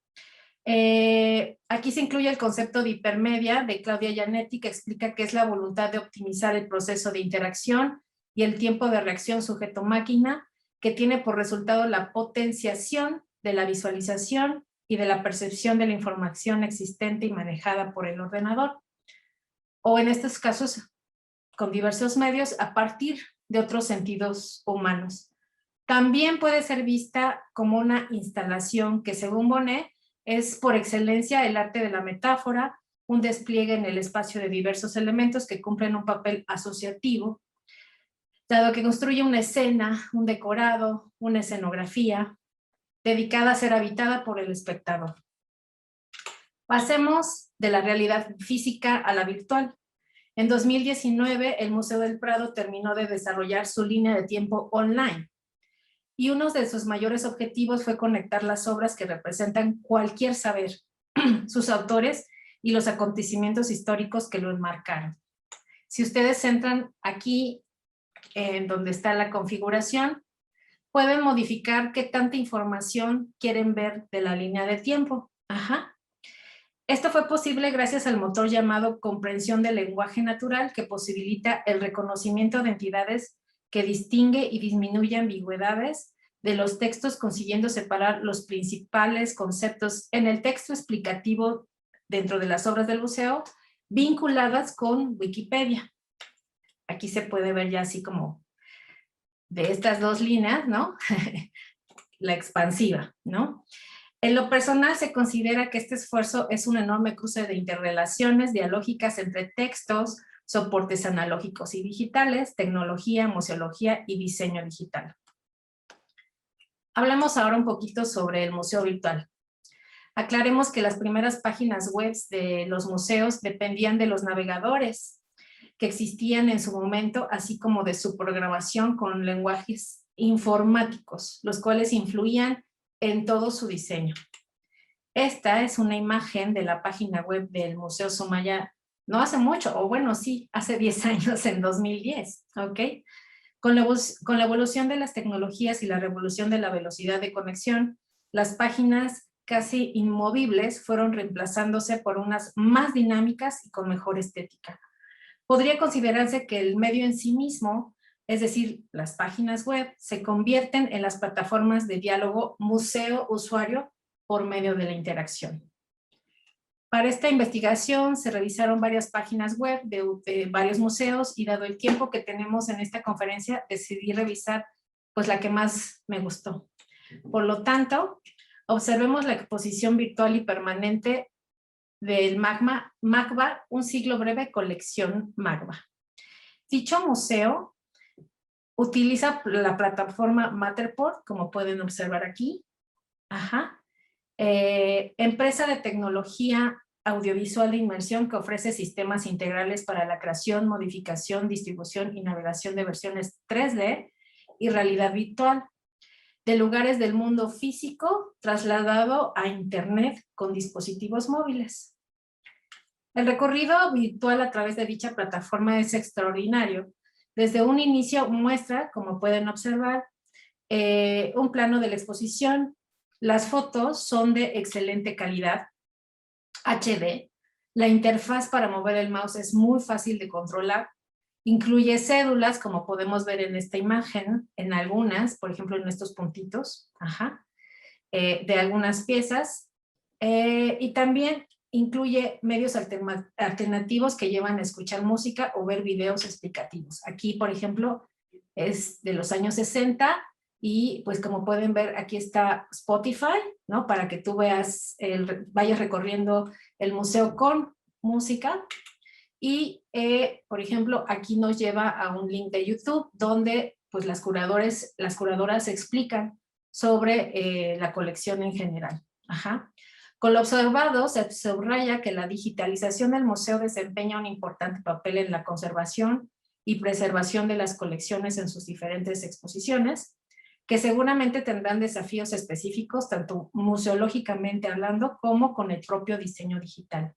Aquí se incluye el concepto de hipermedia de Claudia Giannetti, que explica que es la voluntad de optimizar el proceso de interacción y el tiempo de reacción sujeto-máquina, que tiene por resultado la potenciación de la visualización y de la percepción de la información existente y manejada por el ordenador, o en estos casos con diversos medios a partir de otros sentidos humanos. También puede ser vista como una instalación que, según Bonnet, es por excelencia el arte de la metáfora, un despliegue en el espacio de diversos elementos que cumplen un papel asociativo, dado que construye una escena, un decorado, una escenografía, dedicada a ser habitada por el espectador. Pasemos de la realidad física a la virtual. En 2019, el Museo del Prado terminó de desarrollar su línea de tiempo online, y uno de sus mayores objetivos fue conectar las obras que representan cualquier saber, sus autores y los acontecimientos históricos que lo enmarcaron. Si ustedes entran aquí, en donde está la configuración, pueden modificar qué tanta información quieren ver de la línea de tiempo. Ajá. Esto fue posible gracias al motor llamado comprensión del lenguaje natural, que posibilita el reconocimiento de entidades que distingue y disminuye ambigüedades de los textos, consiguiendo separar los principales conceptos en el texto explicativo dentro de las obras del museo, vinculadas con Wikipedia. Aquí se puede ver ya así como de estas dos líneas, ¿no? La expansiva, ¿no? En lo personal se considera que este esfuerzo es un enorme cruce de interrelaciones dialógicas entre textos, soportes analógicos y digitales, tecnología, museología y diseño digital. Hablemos ahora un poquito sobre el museo virtual. Aclaremos que las primeras páginas web de los museos dependían de los navegadores que existían en su momento, así como de su programación con lenguajes informáticos, los cuales influían en todo su diseño. Esta es una imagen de la página web del Museo Soumaya, no hace mucho, o bueno, sí, hace 10 años, en 2010, ¿ok? Con la evolución de las tecnologías y la revolución de la velocidad de conexión, las páginas casi inmovibles fueron reemplazándose por unas más dinámicas y con mejor estética. Podría considerarse que el medio en sí mismo, es decir, las páginas web, se convierten en las plataformas de diálogo museo-usuario por medio de la interacción. Para esta investigación se revisaron varias páginas web de varios museos, y dado el tiempo que tenemos en esta conferencia, decidí revisar pues la que más me gustó. Por lo tanto, observemos la exposición virtual y permanente del MACBA, un siglo breve, colección MACBA. Dicho museo utiliza la plataforma Matterport, como pueden observar aquí. Ajá. Empresa de tecnología audiovisual de inmersión que ofrece sistemas integrales para la creación, modificación, distribución y navegación de versiones 3D y realidad virtual de lugares del mundo físico trasladado a Internet con dispositivos móviles. El recorrido virtual a través de dicha plataforma es extraordinario. Desde un inicio muestra, como pueden observar, un plano de la exposición. Las fotos son de excelente calidad, HD. La interfaz para mover el mouse es muy fácil de controlar. Incluye cédulas, como podemos ver en esta imagen, en algunas, por ejemplo en estos puntitos, de algunas piezas. Y también incluye medios alternativos que llevan a escuchar música o ver videos explicativos. Aquí, por ejemplo, es de los años 60, Y pues como pueden ver, aquí está Spotify, ¿no? Para que tú veas, vayas recorriendo el museo con música. Y, por ejemplo, aquí nos lleva a un link de YouTube donde pues las curadoras explican sobre la colección en general. Ajá. Con lo observado, se subraya que la digitalización del museo desempeña un importante papel en la conservación y preservación de las colecciones en sus diferentes exposiciones, que seguramente tendrán desafíos específicos, tanto museológicamente hablando como con el propio diseño digital.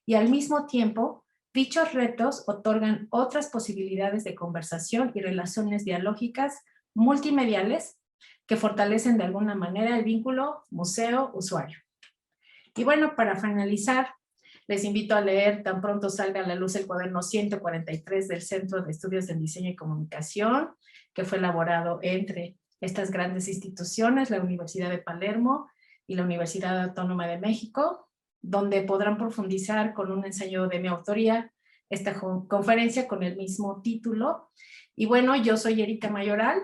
Y al mismo tiempo, dichos retos otorgan otras posibilidades de conversación y relaciones dialógicas multimediales que fortalecen de alguna manera el vínculo museo-usuario. Y bueno, para finalizar, les invito a leer tan pronto salga a la luz el cuaderno 143 del Centro de Estudios en Diseño y Comunicación, que fue elaborado entre estas grandes instituciones, la Universidad de Palermo y la Universidad Autónoma de México, donde podrán profundizar con un ensayo de mi autoría esta conferencia con el mismo título. Y bueno, yo soy Erika Mayoral,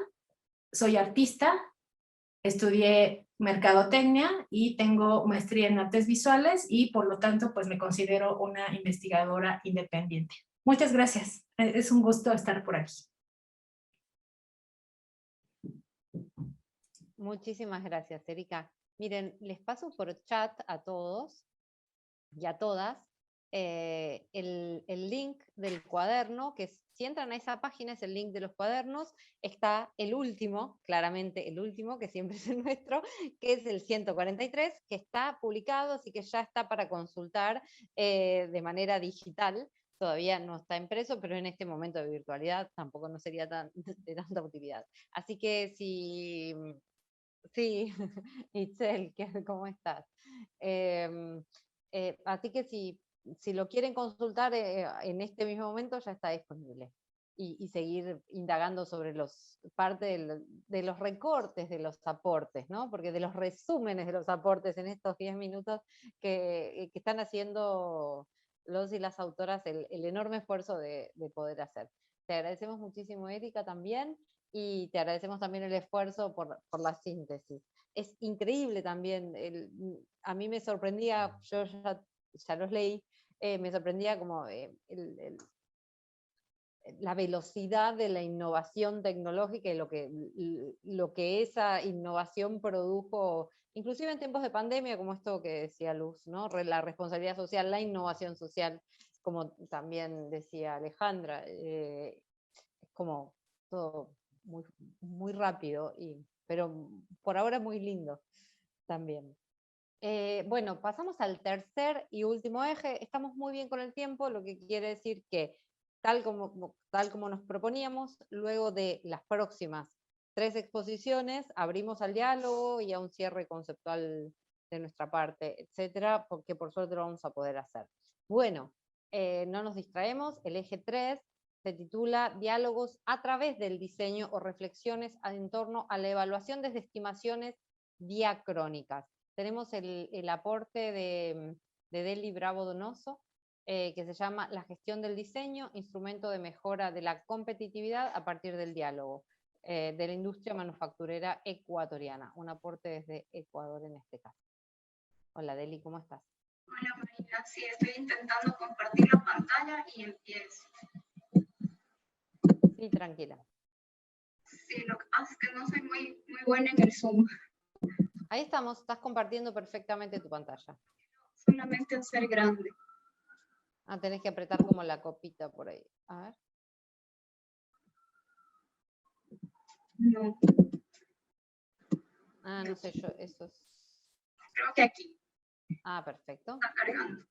soy artista, estudié mercadotecnia y tengo maestría en artes visuales y por lo tanto pues me considero una investigadora independiente. Muchas gracias, es un gusto estar por aquí. Muchísimas gracias, Erika. Miren, les paso por chat a todos y a todas el link del cuaderno, que si entran a esa página es el link de los cuadernos, está el último, claramente el último, que siempre es el nuestro, que es el 143, que está publicado, así que ya está para consultar de manera digital. Todavía no está impreso, pero en este momento de virtualidad tampoco no sería de tanta utilidad. Así que si... Sí, Itzel, ¿cómo estás? Así que si lo quieren consultar en este mismo momento ya está disponible. Y seguir indagando sobre parte de los recortes de los aportes, ¿no? Porque de los resúmenes de los aportes en estos 10 minutos que están haciendo los y las autoras el enorme esfuerzo de poder hacer. Te agradecemos muchísimo, Erika, también. Y te agradecemos también el esfuerzo por la síntesis. Es increíble también, a mí me sorprendía, yo ya los leí, me sorprendía como la velocidad de la innovación tecnológica y lo que esa innovación produjo, inclusive en tiempos de pandemia, como esto que decía Luz, ¿no? La responsabilidad social, la innovación social, como también decía Alejandra, es como todo muy, muy rápido, pero por ahora muy lindo también. Bueno, pasamos al tercer y último eje. Estamos muy bien con el tiempo, lo que quiere decir que tal como nos proponíamos, luego de las próximas 3 exposiciones, abrimos al diálogo y a un cierre conceptual de nuestra parte, etcétera, porque por suerte lo vamos a poder hacer. Bueno, no nos distraemos, el eje 3 se titula Diálogos a través del diseño o reflexiones en torno a la evaluación desde estimaciones diacrónicas. Tenemos el aporte de Deli Bravo Donoso, que se llama La gestión del diseño, instrumento de mejora de la competitividad a partir del diálogo, de la industria manufacturera ecuatoriana. Un aporte desde Ecuador en este caso. Hola Deli, ¿cómo estás? Hola Marina, sí, estoy intentando compartir la pantalla y empiezo. Sí, tranquila. Sí, lo que pasa es que no soy muy buena en el Zoom. Ahí estamos, estás compartiendo perfectamente tu pantalla. Solamente hacer grande. Ah, tenés que apretar como la copita por ahí. A ver. No. Ah, no sé yo, eso es... Creo que aquí. Ah, perfecto. Está cargando.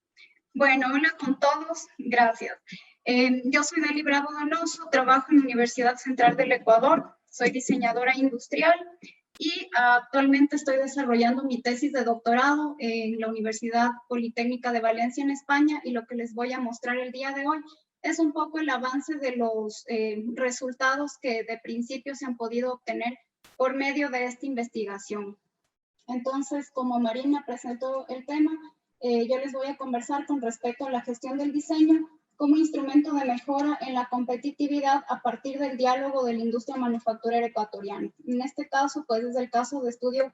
Bueno, hola con todos, gracias. Yo soy Deli Bravo Donoso, trabajo en la Universidad Central del Ecuador, soy diseñadora industrial y actualmente estoy desarrollando mi tesis de doctorado en la Universidad Politécnica de Valencia en España, y lo que les voy a mostrar el día de hoy es un poco el avance de los resultados que de principio se han podido obtener por medio de esta investigación. Entonces, como Marina presentó el tema, yo les voy a conversar con respecto a la gestión del diseño como instrumento de mejora en la competitividad a partir del diálogo de la industria manufacturera ecuatoriana. En este caso, pues es el caso de estudio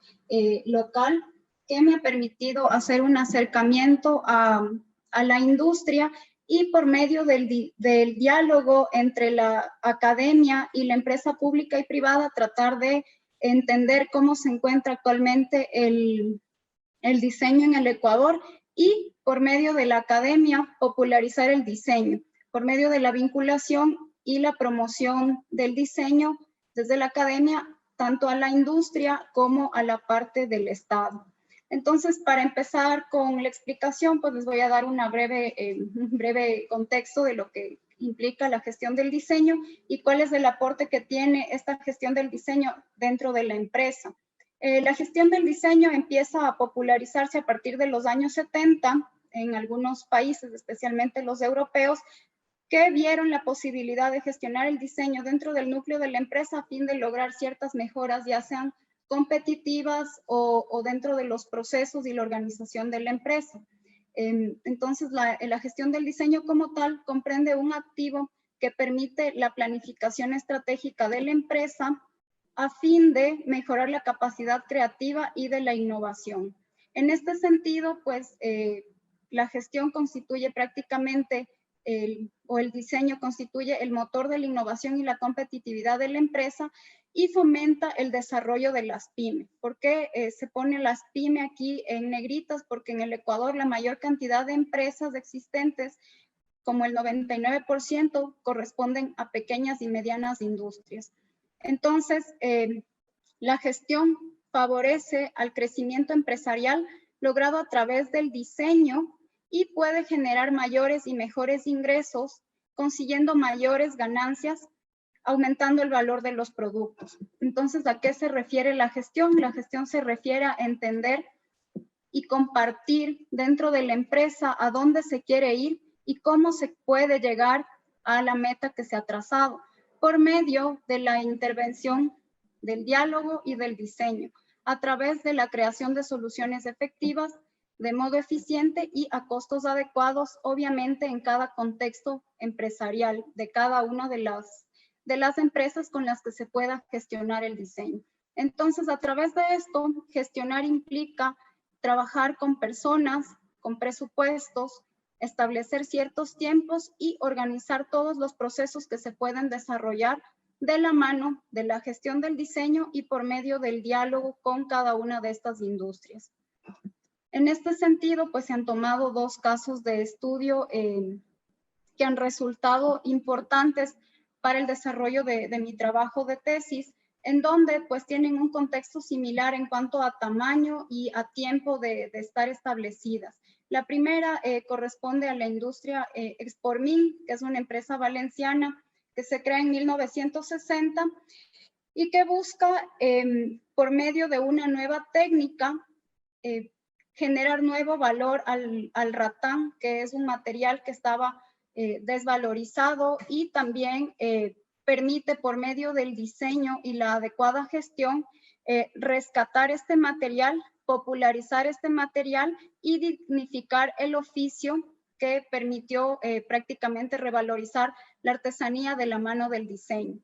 local que me ha permitido hacer un acercamiento a la industria y por medio del diálogo entre la academia y la empresa pública y privada tratar de entender cómo se encuentra actualmente el diseño en el Ecuador y por medio de la academia popularizar el diseño, por medio de la vinculación y la promoción del diseño desde la academia, tanto a la industria como a la parte del Estado. Entonces, para empezar con la explicación, pues les voy a dar un breve contexto de lo que implica la gestión del diseño y cuál es el aporte que tiene esta gestión del diseño dentro de la empresa. La gestión del diseño empieza a popularizarse a partir de los años 70 en algunos países, especialmente los europeos, que vieron la posibilidad de gestionar el diseño dentro del núcleo de la empresa a fin de lograr ciertas mejoras, ya sean competitivas o dentro de los procesos y la organización de la empresa. Entonces, la gestión del diseño como tal comprende un activo que permite la planificación estratégica de la empresa a fin de mejorar la capacidad creativa y de la innovación. En este sentido, pues, la gestión constituye prácticamente el diseño constituye el motor de la innovación y la competitividad de la empresa y fomenta el desarrollo de las pymes. ¿Por qué se pone las pymes aquí en negritas? Porque en el Ecuador la mayor cantidad de empresas existentes, como el 99%, corresponden a pequeñas y medianas industrias. Entonces, la gestión favorece al crecimiento empresarial logrado a través del diseño y puede generar mayores y mejores ingresos, consiguiendo mayores ganancias, aumentando el valor de los productos. Entonces, ¿a qué se refiere la gestión? La gestión se refiere a entender y compartir dentro de la empresa a dónde se quiere ir y cómo se puede llegar a la meta que se ha trazado por medio de la intervención del diálogo y del diseño, a través de la creación de soluciones efectivas de modo eficiente y a costos adecuados, obviamente en cada contexto empresarial de cada una de las empresas con las que se pueda gestionar el diseño. Entonces, a través de esto, gestionar implica trabajar con personas, con presupuestos, establecer ciertos tiempos y organizar todos los procesos que se pueden desarrollar de la mano de la gestión del diseño y por medio del diálogo con cada una de estas industrias. En este sentido, pues se han tomado dos casos de estudio que han resultado importantes para el desarrollo de mi trabajo de tesis, en donde pues tienen un contexto similar en cuanto a tamaño y a tiempo de estar establecidas. La primera corresponde a la industria Expormin, que es una empresa valenciana que se crea en 1960 y que busca por medio de una nueva técnica generar nuevo valor al ratán, que es un material que estaba desvalorizado, y también permite por medio del diseño y la adecuada gestión rescatar este material, popularizar este material y dignificar el oficio que permitió prácticamente revalorizar la artesanía de la mano del diseño.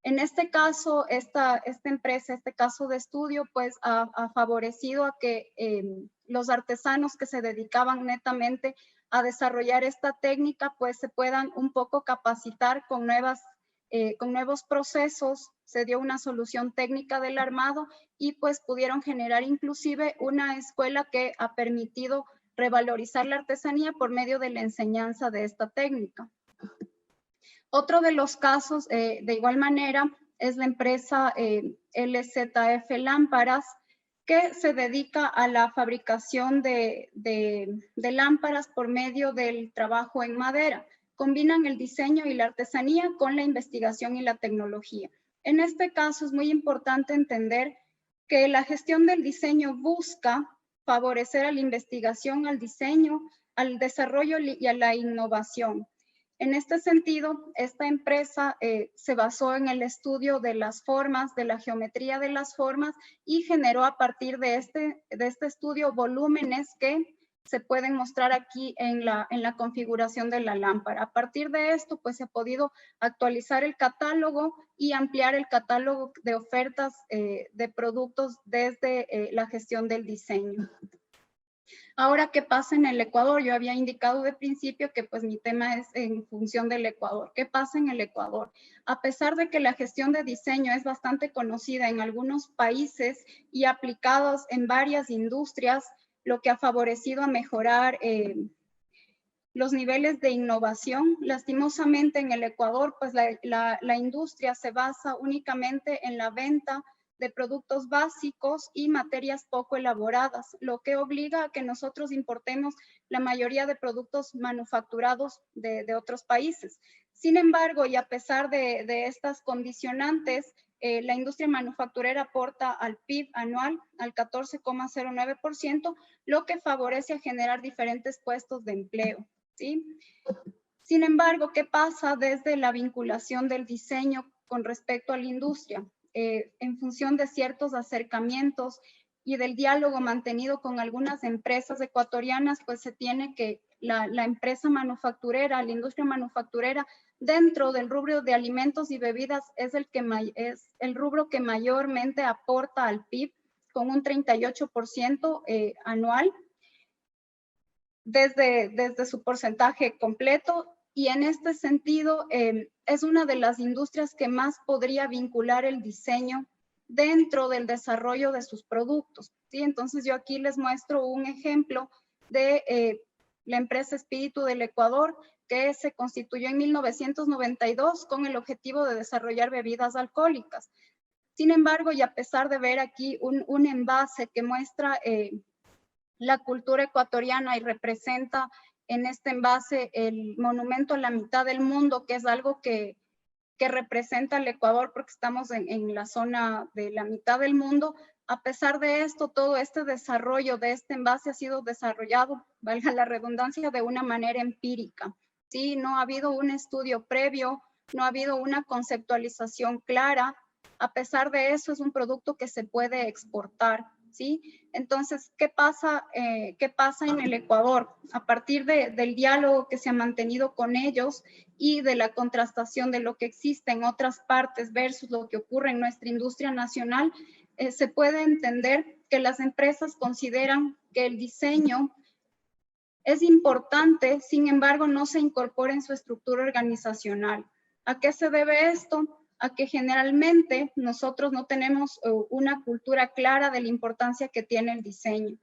En este caso, esta empresa, este caso de estudio, pues ha favorecido a que los artesanos que se dedicaban netamente a desarrollar esta técnica, pues se puedan un poco capacitar con nuevos procesos. Se dio una solución técnica del armado y pues pudieron generar inclusive una escuela que ha permitido revalorizar la artesanía por medio de la enseñanza de esta técnica. Otro de los casos, de igual manera, es la empresa LZF Lámparas, que se dedica a la fabricación de lámparas por medio del trabajo en madera. Combinan el diseño y la artesanía con la investigación y la tecnología. En este caso es muy importante entender que la gestión del diseño busca favorecer a la investigación, al diseño, al desarrollo y a la innovación. En este sentido, esta empresa se basó en el estudio de las formas, de la geometría de las formas, y generó a partir de este estudio volúmenes que se pueden mostrar aquí en la configuración de la lámpara. A partir de esto, pues se ha podido actualizar el catálogo y ampliar el catálogo de ofertas de productos desde la gestión del diseño. Ahora, ¿qué pasa en el Ecuador? Yo había indicado de principio que pues mi tema es en función del Ecuador. ¿Qué pasa en el Ecuador? A pesar de que la gestión de diseño es bastante conocida en algunos países y aplicados en varias industrias, lo que ha favorecido a mejorar los niveles de innovación. Lastimosamente en el Ecuador, pues la industria se basa únicamente en la venta de productos básicos y materias poco elaboradas, lo que obliga a que nosotros importemos la mayoría de productos manufacturados de otros países. Sin embargo, y a pesar de estas condicionantes, la industria manufacturera aporta al PIB anual al 14,09%, lo que favorece a generar diferentes puestos de empleo, ¿sí? Sin embargo, ¿qué pasa desde la vinculación del diseño con respecto a la industria? En función de ciertos acercamientos y del diálogo mantenido con algunas empresas ecuatorianas, pues se tiene que la empresa manufacturera, la industria manufacturera, dentro del rubro de alimentos y bebidas es el rubro que mayormente aporta al PIB, con un 38% anual, desde su porcentaje completo. Y en este sentido, es una de las industrias que más podría vincular el diseño dentro del desarrollo de sus productos, ¿sí? Entonces yo aquí les muestro un ejemplo de la empresa Espíritu del Ecuador, que se constituyó en 1992 con el objetivo de desarrollar bebidas alcohólicas. Sin embargo, y a pesar de ver aquí un envase que muestra la cultura ecuatoriana y representa en este envase el monumento a la mitad del mundo, que es algo que representa al Ecuador porque estamos en la zona de la mitad del mundo. A pesar de esto, todo este desarrollo de este envase ha sido desarrollado, valga la redundancia, de una manera empírica, ¿sí? No ha habido un estudio previo, no ha habido una conceptualización clara. A pesar de eso, es un producto que se puede exportar, ¿sí? Entonces, ¿qué pasa en el Ecuador? A partir del diálogo que se ha mantenido con ellos y de la contrastación de lo que existe en otras partes versus lo que ocurre en nuestra industria nacional, se puede entender que las empresas consideran que el diseño es importante, sin embargo, no se incorpora en su estructura organizacional. ¿A qué se debe esto? A que generalmente nosotros no tenemos una cultura clara de la importancia que tiene el diseño.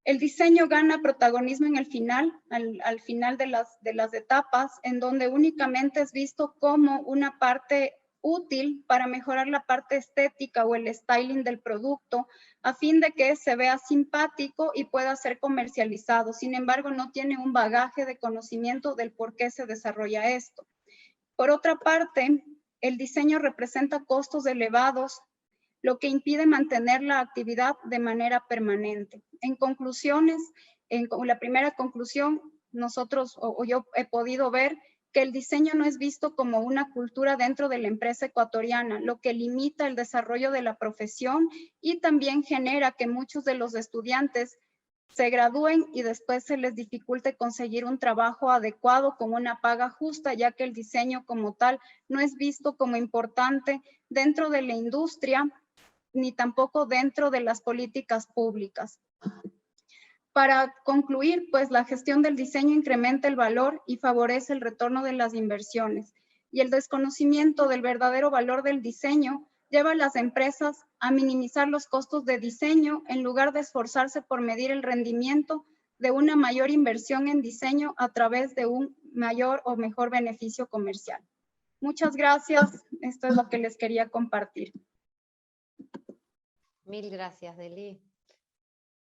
El diseño gana protagonismo en el final, al final de las etapas, en donde únicamente es visto como una parte útil para mejorar la parte estética o el styling del producto, a fin de que se vea simpático y pueda ser comercializado. Sin embargo, no tiene un bagaje de conocimiento del por qué se desarrolla esto. Por otra parte, el diseño representa costos elevados, lo que impide mantener la actividad de manera permanente. En conclusiones, en la primera conclusión, nosotros o yo he podido ver que el diseño no es visto como una cultura dentro de la empresa ecuatoriana, lo que limita el desarrollo de la profesión y también genera que muchos de los estudiantes se gradúen y después se les dificulte conseguir un trabajo adecuado con una paga justa, ya que el diseño como tal no es visto como importante dentro de la industria ni tampoco dentro de las políticas públicas. Para concluir, pues la gestión del diseño incrementa el valor y favorece el retorno de las inversiones, y el desconocimiento del verdadero valor del diseño lleva a las empresas a minimizar los costos de diseño en lugar de esforzarse por medir el rendimiento de una mayor inversión en diseño a través de un mayor o mejor beneficio comercial. Muchas gracias. Esto es lo que les quería compartir. Mil gracias, Deli,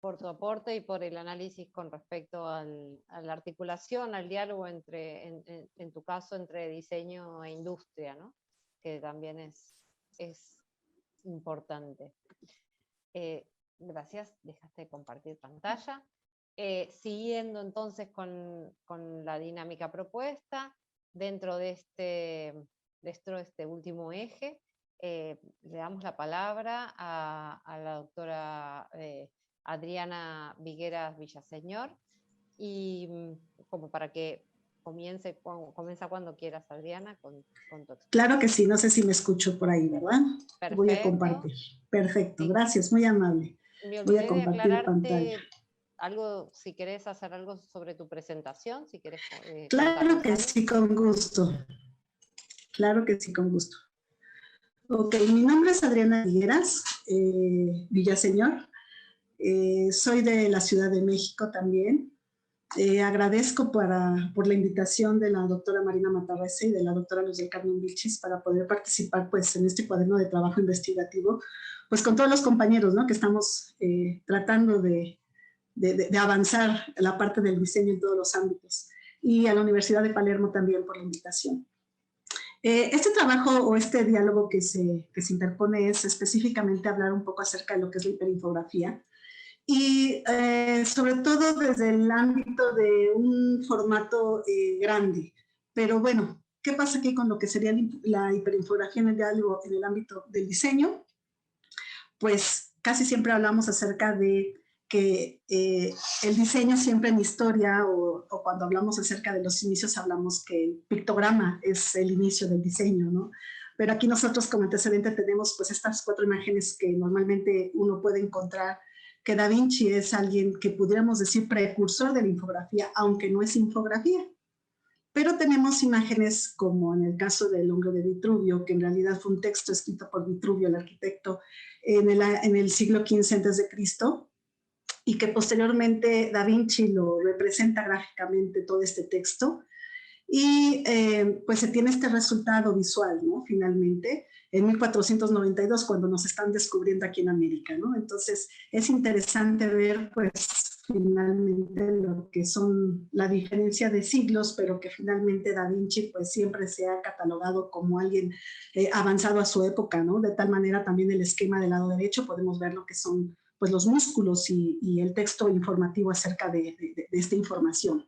por tu aporte y por el análisis con respecto a la articulación, al diálogo en tu caso, entre diseño e industria, ¿no? Que también es importante. Gracias, dejaste de compartir pantalla. Siguiendo entonces con la dinámica propuesta, dentro de este último eje, le damos la palabra a la doctora Adriana Vigueras Villaseñor, y como para que comienza cuando quieras, Adriana, con tu exposición. Claro que sí, no sé si me escucho por ahí, ¿verdad? Perfecto. Voy a compartir. Perfecto, Sí. gracias, muy amable. Me Voy a olvidé de compartir pantalla. aclararte algo, si querés hacer algo sobre tu presentación, si querés Claro contarnos que algo. sí, con gusto. Claro que sí, con gusto. Ok, mi nombre es Adriana Vigueras Villaseñor. Soy de la Ciudad de México también. Agradezco por la invitación de la doctora Marina Matarrese y de la doctora Luz del Carmen Vilchis para poder participar pues, en este cuaderno de trabajo investigativo, pues con todos los compañeros, ¿no? Que estamos tratando de avanzar la parte del diseño en todos los ámbitos. Y a la Universidad de Palermo también por la invitación. Este trabajo o este diálogo que se interpone es específicamente hablar un poco acerca de lo que es la hiperinfografía y sobre todo desde el ámbito de un formato grande. Pero bueno, ¿qué pasa aquí con lo que sería la hiperinfografía en el diálogo en el ámbito del diseño? Pues casi siempre hablamos acerca de que el diseño siempre en historia o cuando hablamos acerca de los inicios hablamos que el pictograma es el inicio del diseño, ¿no? Pero aquí nosotros como antecedente tenemos pues estas 4 imágenes que normalmente uno puede encontrar, que Da Vinci es alguien que pudiéramos decir precursor de la infografía, aunque no es infografía. Pero tenemos imágenes como en el caso del Hombro de Vitruvio, que en realidad fue un texto escrito por Vitruvio, el arquitecto, en el siglo XV a.C., y que posteriormente Da Vinci lo representa gráficamente todo este texto. Y pues se tiene este resultado visual, ¿no? Finalmente, en 1492, cuando nos están descubriendo aquí en América, ¿no? Entonces, es interesante ver, pues, finalmente lo que son la diferencia de siglos, pero que finalmente Da Vinci, pues, siempre se ha catalogado como alguien avanzado a su época, ¿no? De tal manera, también el esquema del lado derecho podemos ver lo que son, pues, los músculos y el texto informativo acerca de esta información.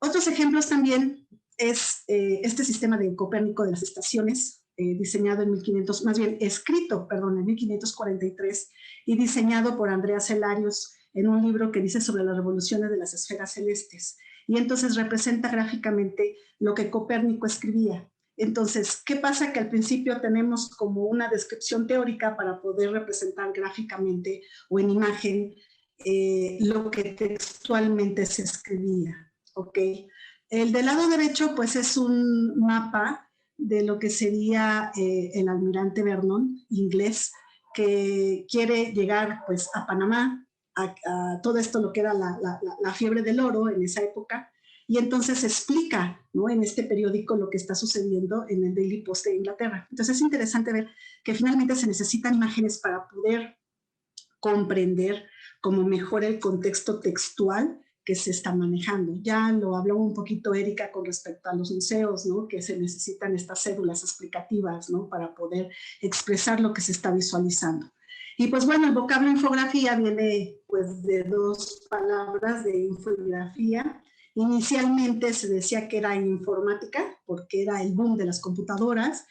Otros ejemplos también es este sistema de Copérnico de las estaciones, diseñado en 1500, más bien escrito, perdón, en 1543 y diseñado por Andreas Cellarius en un libro que dice sobre las revoluciones de las esferas celestes. Y entonces representa gráficamente lo que Copérnico escribía. Entonces, ¿qué pasa? Que al principio tenemos como una descripción teórica para poder representar gráficamente o en imagen lo que textualmente se escribía. ¿Ok? El del lado derecho, pues es un mapa de lo que sería el almirante Vernon, inglés, que quiere llegar pues a Panamá, a todo esto lo que era la fiebre del oro en esa época, y entonces explica, ¿no? En este periódico lo que está sucediendo en el Daily Post de Inglaterra. Entonces es interesante ver que finalmente se necesitan imágenes para poder comprender como mejor el contexto textual que se está manejando. Ya lo habló un poquito Erika con respecto a los museos, ¿no? Que se necesitan estas cédulas explicativas, ¿no? Para poder expresar lo que se está visualizando. Y pues bueno, el vocablo infografía viene pues de 2 palabras de infografía. Inicialmente se decía que era informática, porque era el boom de las computadoras.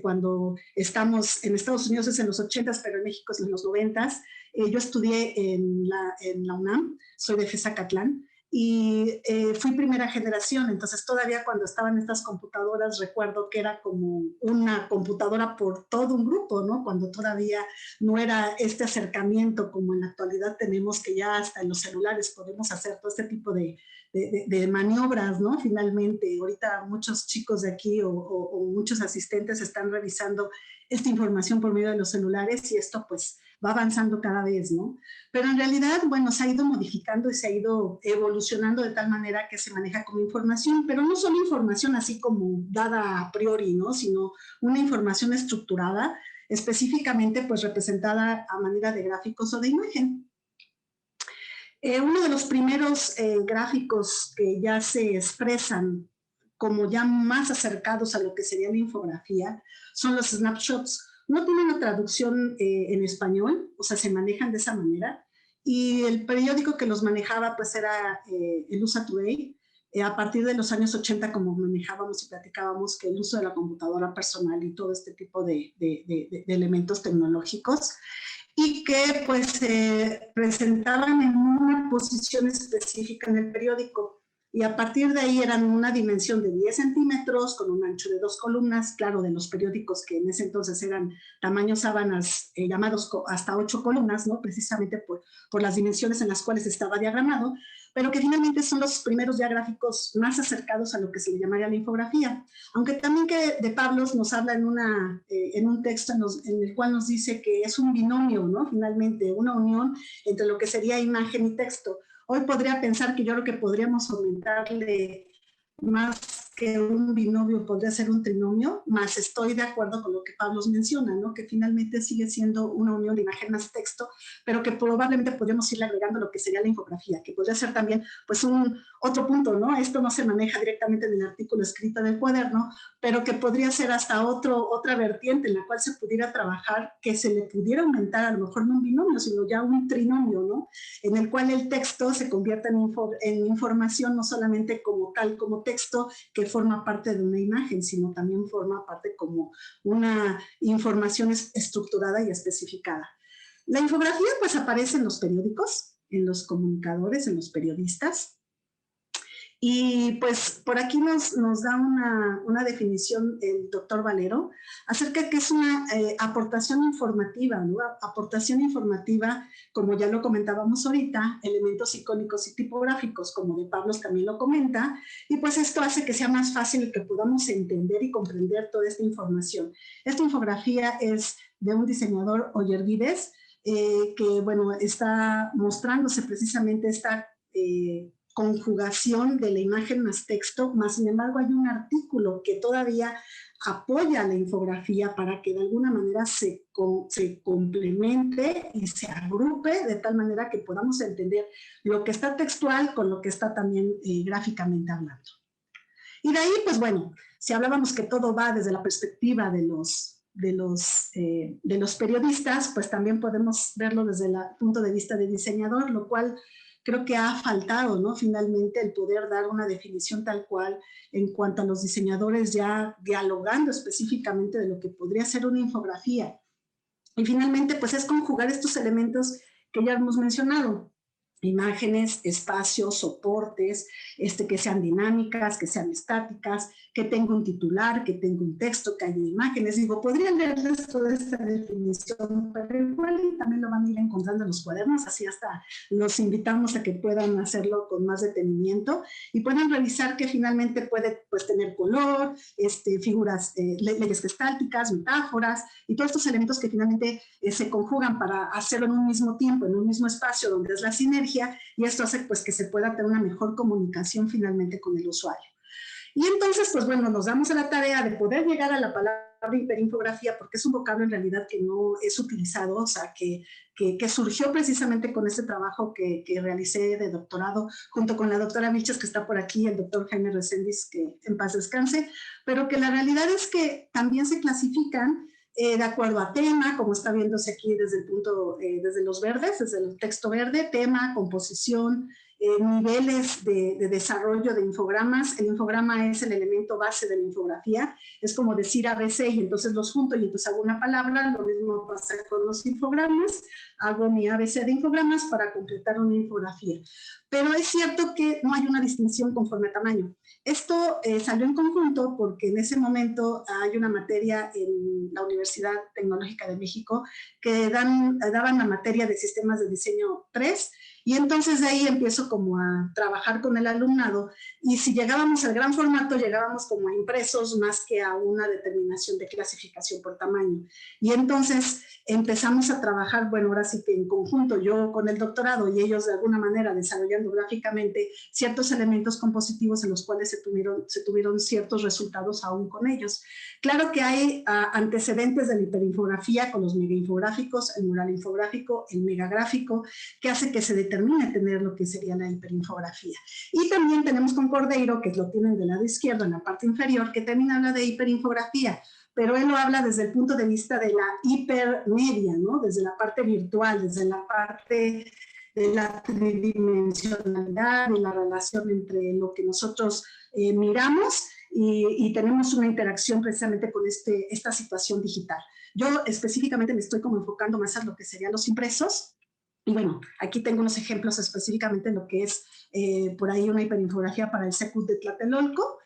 Cuando estamos en Estados Unidos es en los 80s, pero en México es en los 90s. Yo estudié en la UNAM, soy de Fezacatlán, y fui primera generación, entonces todavía cuando estaban estas computadoras recuerdo que era como una computadora por todo un grupo, ¿no? Cuando todavía no era este acercamiento como en la actualidad tenemos, que ya hasta en los celulares podemos hacer todo este tipo de maniobras, ¿no? Finalmente, ahorita muchos chicos de aquí o muchos asistentes están revisando esta información por medio de los celulares y esto pues va avanzando cada vez, ¿no? Pero en realidad, bueno, se ha ido modificando y se ha ido evolucionando de tal manera que se maneja como información, pero no solo información así como dada a priori, ¿no? Sino una información estructurada, específicamente pues representada a manera de gráficos o de imagen. Uno de los primeros gráficos que ya se expresan como ya más acercados a lo que sería la infografía son los snapshots. No tienen una traducción en español, o sea, se manejan de esa manera. Y el periódico que los manejaba pues era el USA Today. A partir de los años 80, como manejábamos y platicábamos que el uso de la computadora personal y todo este tipo de elementos tecnológicos, y que pues se presentaban en una posición específica en el periódico. Y a partir de ahí eran una dimensión de 10 centímetros con un ancho de 2 columnas, claro, de los periódicos que en ese entonces eran tamaños sábanas llamados hasta 8 columnas, ¿no? Precisamente por las dimensiones en las cuales estaba diagramado, pero que finalmente son los primeros ya gráficos más acercados a lo que se le llamaría la infografía. Aunque también que de Pablos nos habla en un texto en el cual nos dice que es un binomio, ¿no? Finalmente, una unión entre lo que sería imagen y texto. Hoy podría pensar que yo creo que podríamos aumentarle más que un binomio, podría ser un trinomio, más estoy de acuerdo con lo que Pablos menciona, ¿no? Que finalmente sigue siendo una unión de imagen más texto, pero que probablemente podríamos irle agregando lo que sería la infografía, que podría ser también pues otro punto, ¿no? Esto no se maneja directamente en el artículo escrito del cuaderno, pero que podría ser hasta otra vertiente en la cual se pudiera trabajar, que se le pudiera aumentar a lo mejor no un binomio, sino ya un trinomio, ¿no? En el cual el texto se convierta en información, no solamente como tal, como texto, que forma parte de una imagen, sino también forma parte como una información estructurada y especificada. La infografía pues aparece en los periódicos, en los comunicadores, en los periodistas. Y pues por aquí nos da una definición el doctor Valero acerca de que es una aportación informativa, ¿no? Aportación informativa, como ya lo comentábamos ahorita, elementos icónicos y tipográficos, como de Pablos también lo comenta, y pues esto hace que sea más fácil que podamos entender y comprender toda esta información. Esta infografía es de un diseñador, Oyervides, que bueno, está mostrándose precisamente esta conjugación de la imagen más texto, más sin embargo hay un artículo que todavía apoya la infografía para que de alguna manera se complemente y se agrupe de tal manera que podamos entender lo que está textual con lo que está también gráficamente hablando. Y de ahí, pues bueno, si hablábamos que todo va desde la perspectiva de los periodistas, pues también podemos verlo desde el punto de vista del diseñador, lo cual creo que ha faltado, ¿no? Finalmente el poder dar una definición tal cual en cuanto a los diseñadores ya dialogando específicamente de lo que podría ser una infografía. Y finalmente pues es conjugar estos elementos que ya hemos mencionado. Imágenes, espacios, soportes, que sean dinámicas, que sean estáticas, que tenga un titular, que tenga un texto, que haya imágenes. Digo, podrían leerles toda esta definición, pero igual también lo van a ir encontrando en los cuadernos, así hasta los invitamos a que puedan hacerlo con más detenimiento y puedan revisar que finalmente puede pues, tener color, figuras, leyes gestálticas, metáforas y todos estos elementos que finalmente se conjugan para hacerlo en un mismo tiempo, en un mismo espacio donde es la sinergia, y esto hace pues que se pueda tener una mejor comunicación finalmente con el usuario. Y entonces, pues bueno, nos damos a la tarea de poder llegar a la palabra hiperinfografía, porque es un vocablo en realidad que no es utilizado, o sea, que surgió precisamente con este trabajo que realicé de doctorado, junto con la doctora Vilches, que está por aquí, el doctor Jaime Reséndiz, que en paz descanse, pero que la realidad es que también se clasifican de acuerdo a tema, como está viéndose aquí desde el punto, desde los verdes, desde el texto verde, tema, composición, niveles de desarrollo de infogramas. El infograma es el elemento base de la infografía, es como decir ABC y entonces los junto y entonces hago una palabra. Lo mismo pasa con los infogramas, hago mi ABC de infogramas para completar una infografía. Pero es cierto que no hay una distinción conforme a tamaño. Esto salió en conjunto porque en ese momento hay una materia en la Universidad Tecnológica de México que daban la materia de sistemas de diseño 3, y entonces de ahí empiezo como a trabajar con el alumnado, y si llegábamos al gran formato, llegábamos como a impresos más que a una determinación de clasificación por tamaño. Y entonces empezamos a trabajar, bueno, ahora sí que en conjunto, yo con el doctorado y ellos de alguna manera desarrollando gráficamente ciertos elementos compositivos en los cuales se tuvieron ciertos resultados aún con ellos. Claro que hay antecedentes de la hiperinfografía con los megainfográficos, el mural infográfico, el megagráfico, que hace que se determine tener lo que sería la hiperinfografía. Y también tenemos con Cordeiro, que lo tienen del lado izquierdo en la parte inferior, que también habla de hiperinfografía, pero él lo habla desde el punto de vista de la hipermedia, ¿no? Desde la parte virtual, desde la parte de la tridimensionalidad, de la relación entre lo que nosotros miramos y tenemos una interacción precisamente con esta situación digital. Yo específicamente me estoy como enfocando más a lo que serían los impresos. Y bueno, aquí tengo unos ejemplos específicamente en lo que es por ahí una hiperinfografía para el Secut de Tlatelolco.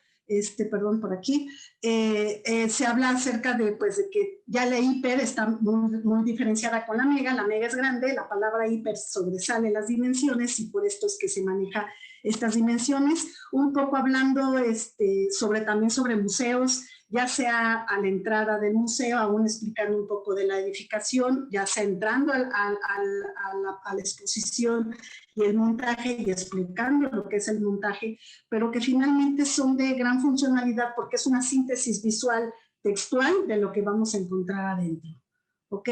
Perdón, por aquí, se habla acerca de, pues, de que ya la hiper está muy diferenciada con la mega es grande, la palabra hiper sobresale las dimensiones y por esto es que se maneja estas dimensiones, un poco hablando también sobre museos, ya sea a la entrada del museo, aún explicando un poco de la edificación, ya sea entrando a la exposición y el montaje y explicando lo que es el montaje, pero que finalmente son de gran funcionalidad porque es una síntesis visual textual de lo que vamos a encontrar adentro. ¿Ok?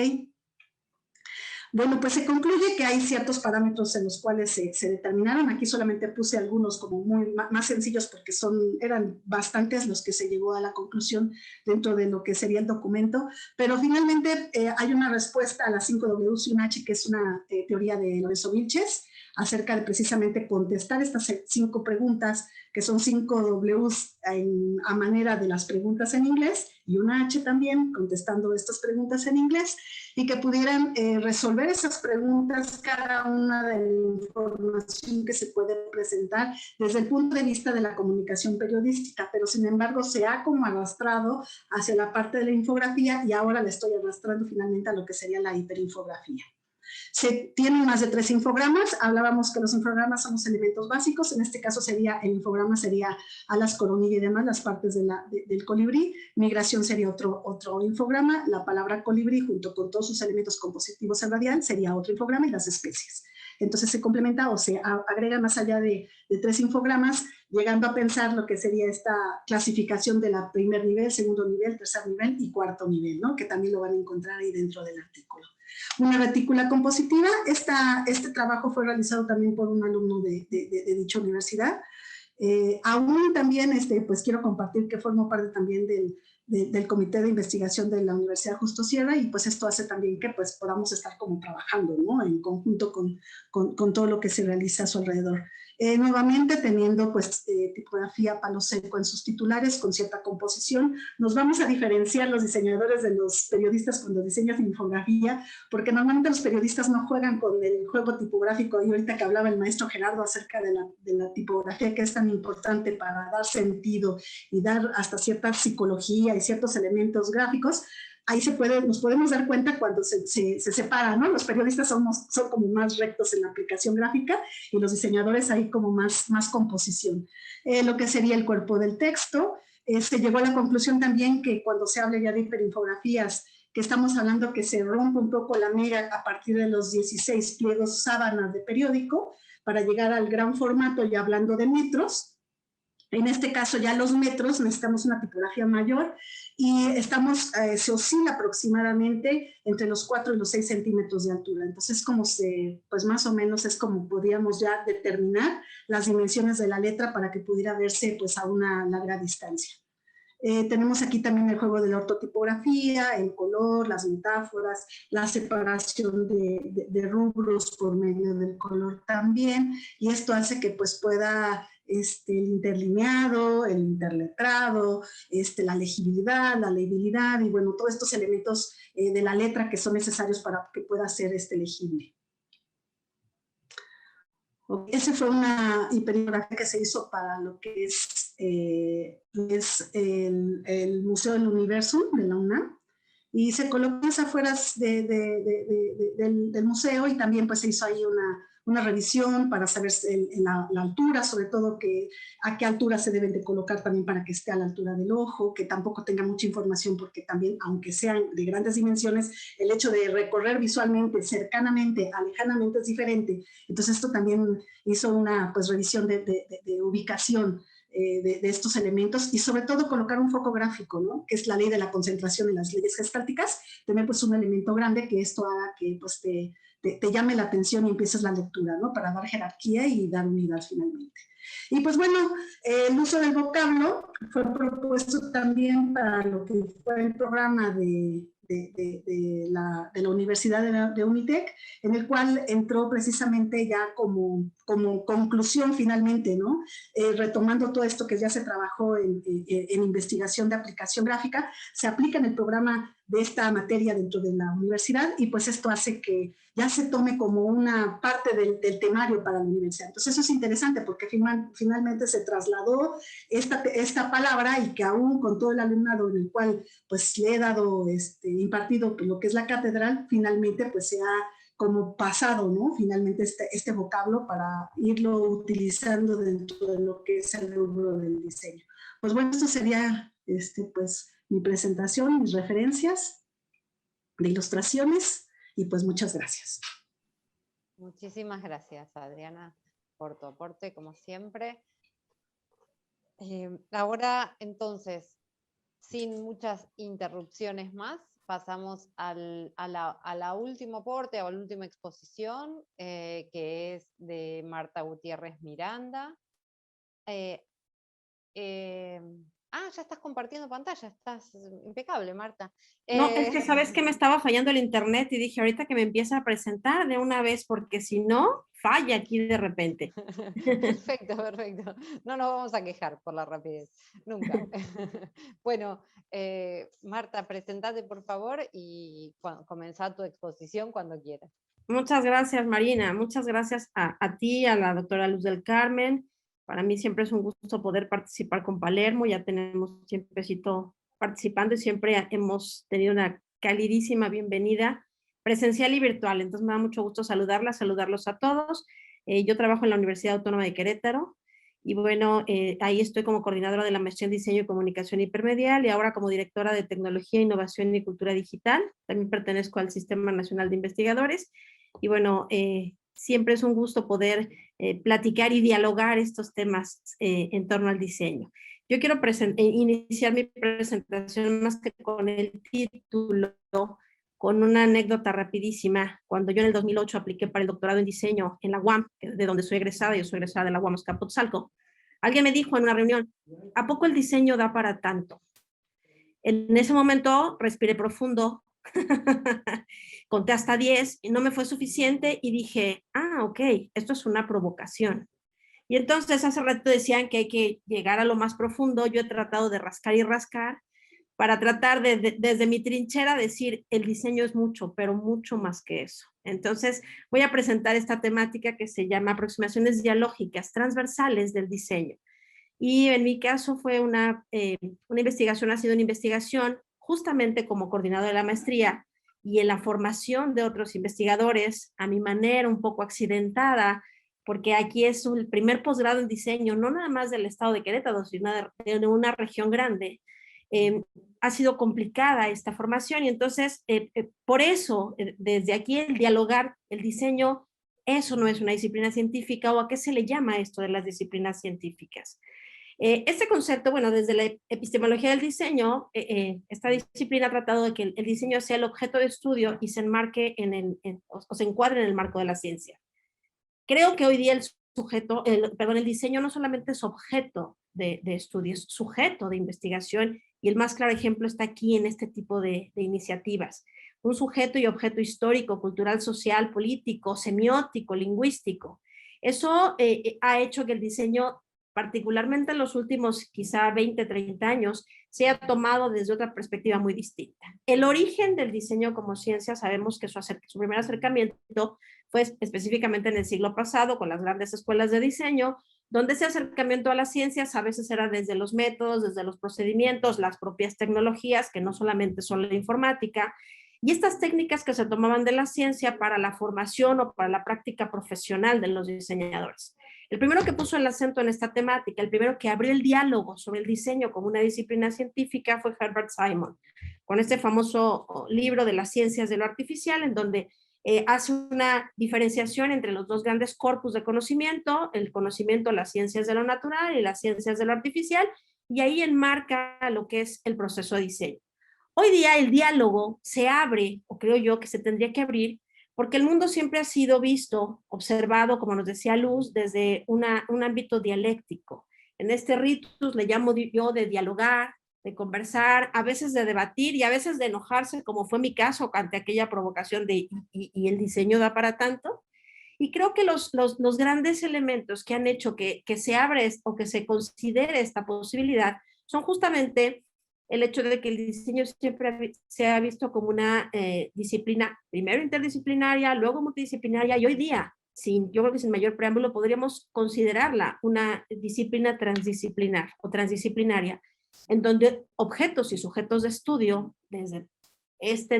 Bueno, pues se concluye que hay ciertos parámetros en los cuales se determinaron. Aquí solamente puse algunos como más sencillos porque eran bastantes los que se llegó a la conclusión dentro de lo que sería el documento, pero finalmente hay una respuesta a las 5 Ws y un H, que es una teoría de Lorenzo Vilches, acerca de precisamente contestar estas 5 preguntas, que son 5 Ws a manera de las preguntas en inglés, y una H también contestando estas preguntas en inglés, y que pudieran resolver esas preguntas cada una de la información que se puede presentar desde el punto de vista de la comunicación periodística, pero sin embargo se ha como arrastrado hacia la parte de la infografía y ahora le estoy arrastrando finalmente a lo que sería la hiperinfografía. Se tienen más de 3 infogramas. Hablábamos que los infogramas son los elementos básicos. En este caso el infograma sería alas, coronilla y demás, las partes del colibrí. Migración sería otro infograma. La palabra colibrí junto con todos sus elementos compositivos en radial sería otro infograma, y las especies. Entonces se complementa o se agrega más allá de 3 infogramas, llegando a pensar lo que sería esta clasificación de la primer nivel, segundo nivel, tercer nivel y cuarto nivel, ¿no? Que también lo van a encontrar ahí dentro del artículo. Una retícula compositiva. Este trabajo fue realizado también por un alumno de dicha universidad. Aún también pues quiero compartir que formo parte también del comité de investigación de la Universidad Justo Sierra, y pues esto hace también que pues podamos estar como trabajando, ¿no? En conjunto con todo lo que se realiza a su alrededor. Nuevamente teniendo pues tipografía palo seco en sus titulares con cierta composición. Nos vamos a diferenciar los diseñadores de los periodistas con los diseños de infografía, porque normalmente los periodistas no juegan con el juego tipográfico, y ahorita que hablaba el maestro Gerardo acerca de la tipografía, que es tan importante para dar sentido y dar hasta cierta psicología y ciertos elementos gráficos. Ahí nos podemos dar cuenta cuando se separa, ¿no? Los periodistas son como más rectos en la aplicación gráfica y los diseñadores ahí como más composición. Lo que sería el cuerpo del texto. Se llegó a la conclusión también que cuando se habla ya de hiperinfografías, que estamos hablando que se rompe un poco la mega a partir de los 16 pliegos sábanas de periódico para llegar al gran formato, ya hablando de metros. En este caso ya los metros necesitamos una tipografía mayor y se oscila aproximadamente entre los 4 y los 6 centímetros de altura. Entonces pues más o menos es como podríamos ya determinar las dimensiones de la letra para que pudiera verse pues a una larga distancia. Tenemos aquí también el juego de la ortotipografía, el color, las metáforas, la separación de rubros por medio del color también, y esto hace que pues pueda el interlineado, el interletrado, la legibilidad, la legibilidad y bueno, todos estos elementos de la letra que son necesarios para que pueda ser legible. Esa fue una hiperinfografía que se hizo para lo que es el Museo del Universo de la UNAM, y se colocó en las afueras del museo, y también pues se hizo ahí una revisión para saber la altura, sobre todo a qué altura se deben de colocar también para que esté a la altura del ojo, que tampoco tenga mucha información, porque también, aunque sean de grandes dimensiones, el hecho de recorrer visualmente, cercanamente, lejanamente es diferente. Entonces esto también hizo una pues, revisión de ubicación de estos elementos, y sobre todo colocar un foco gráfico, ¿no? Que es la ley de la concentración en las leyes gestálticas, tener pues un elemento grande que esto haga que pues te llame la atención y empieces la lectura, ¿no? Para dar jerarquía y dar unidad finalmente. Y pues bueno, el uso del vocablo fue propuesto también para lo que fue el programa de la Universidad de Unitec, en el cual entró precisamente ya como como conclusión finalmente, ¿no? Retomando todo esto que ya se trabajó en investigación de aplicación gráfica, se aplica en el programa de esta materia dentro de la universidad y pues esto hace que ya se tome como una parte del temario para la universidad. Entonces eso es interesante porque finalmente se trasladó esta palabra y que aún con todo el alumnado en el cual pues le he dado, impartido lo que es la catedral, finalmente pues se ha como pasado, ¿no? Finalmente este vocablo para irlo utilizando dentro de lo que es el rubro del diseño. Pues bueno, esto sería pues mi presentación, mis referencias de ilustraciones y pues muchas gracias. Muchísimas gracias, Adriana, por tu aporte, como siempre. Ahora, entonces, sin muchas interrupciones más, pasamos a la última aporte, o a la última exposición, que es de Marta Gutiérrez Miranda. Ya estás compartiendo pantalla, estás impecable, Marta. No, es que sabes que me estaba fallando el internet y dije ahorita que me empiece a presentar de una vez, porque si no, falla aquí de repente. Perfecto, perfecto. No nos vamos a quejar por la rapidez, nunca. Bueno, Marta, presentate por favor y comenzá tu exposición cuando quieras. Muchas gracias, Marina. Muchas gracias a ti, a la doctora Luz del Carmen. Para mí siempre es un gusto poder participar con Palermo. Ya tenemos tiempecito participando y siempre hemos tenido una calidísima bienvenida presencial y virtual. Entonces me da mucho gusto saludarlos a todos. Yo trabajo en la Universidad Autónoma de Querétaro y bueno, ahí estoy como coordinadora de la maestría en Diseño y Comunicación Hipermedial y ahora como directora de Tecnología, Innovación y Cultura Digital. También pertenezco al Sistema Nacional de Investigadores y bueno, siempre es un gusto poder platicar y dialogar estos temas en torno al diseño. Yo quiero iniciar mi presentación más que con el título, con una anécdota rapidísima. Cuando yo en el 2008 apliqué para el doctorado en diseño en la UAM, de donde soy egresada, yo soy egresada de la UAM Azcapotzalco, alguien me dijo en una reunión, ¿a poco el diseño da para tanto? En ese momento respiré profundo, conté hasta 10 y no me fue suficiente y dije, ok, esto es una provocación. Y entonces hace rato decían que hay que llegar a lo más profundo. Yo he tratado de rascar y rascar para tratar desde mi trinchera decir el diseño es mucho, pero mucho más que eso. Entonces voy a presentar esta temática que se llama aproximaciones dialógicas transversales del diseño. Y en mi caso fue una investigación, ha sido una investigación justamente como coordinadora de la maestría y en la formación de otros investigadores, a mi manera un poco accidentada, porque aquí es el primer posgrado en diseño, no nada más del estado de Querétaro, sino de una región grande. Ha sido complicada esta formación y entonces por eso desde aquí el dialogar el diseño, eso no es una disciplina científica o a qué se le llama esto de las disciplinas científicas. Este concepto, bueno, desde la epistemología del diseño, esta disciplina ha tratado de que el diseño sea el objeto de estudio y se enmarque o se encuadre en el marco de la ciencia. Creo que hoy día el diseño no solamente es objeto de estudio, es sujeto de investigación y el más claro ejemplo está aquí en este tipo de iniciativas. Un sujeto y objeto histórico, cultural, social, político, semiótico, lingüístico. Eso ha hecho que el diseño, particularmente en los últimos quizá 20, 30 años, se ha tomado desde otra perspectiva muy distinta. El origen del diseño como ciencia, sabemos que su primer acercamiento fue específicamente en el siglo pasado con las grandes escuelas de diseño, donde ese acercamiento a las ciencias a veces era desde los métodos, desde los procedimientos, las propias tecnologías, que no solamente son la informática, y estas técnicas que se tomaban de la ciencia para la formación o para la práctica profesional de los diseñadores. El primero que puso el acento en esta temática, el primero que abrió el diálogo sobre el diseño como una disciplina científica fue Herbert Simon, con este famoso libro de las ciencias de lo artificial, en donde hace una diferenciación entre los dos grandes corpus de conocimiento, el conocimiento, las ciencias de lo natural y las ciencias de lo artificial, y ahí enmarca lo que es el proceso de diseño. Hoy día el diálogo se abre, o creo yo que se tendría que abrir, porque el mundo siempre ha sido visto, observado, como nos decía Luz, desde un ámbito dialéctico. En este ritus le llamo yo de dialogar, de conversar, a veces de debatir y a veces de enojarse, como fue mi caso ante aquella provocación de ¿y el diseño da para tanto? Y creo que los grandes elementos que han hecho que se abre o que se considere esta posibilidad son justamente el hecho de que el diseño siempre se ha visto como una disciplina, primero interdisciplinaria, luego multidisciplinaria, y hoy día, yo creo que sin mayor preámbulo, podríamos considerarla una disciplina transdisciplinar o transdisciplinaria, en donde objetos y sujetos de estudio, desde esta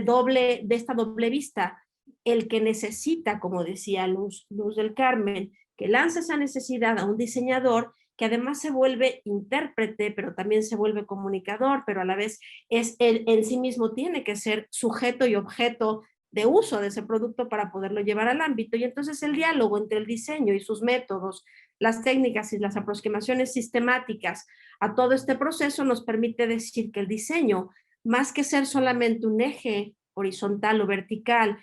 doble vista, el que necesita, como decía Luz del Carmen, que lanza esa necesidad a un diseñador que además se vuelve intérprete, pero también se vuelve comunicador, pero a la vez él en sí mismo tiene que ser sujeto y objeto de uso de ese producto para poderlo llevar al ámbito. Y entonces el diálogo entre el diseño y sus métodos, las técnicas y las aproximaciones sistemáticas a todo este proceso nos permite decir que el diseño, más que ser solamente un eje horizontal o vertical,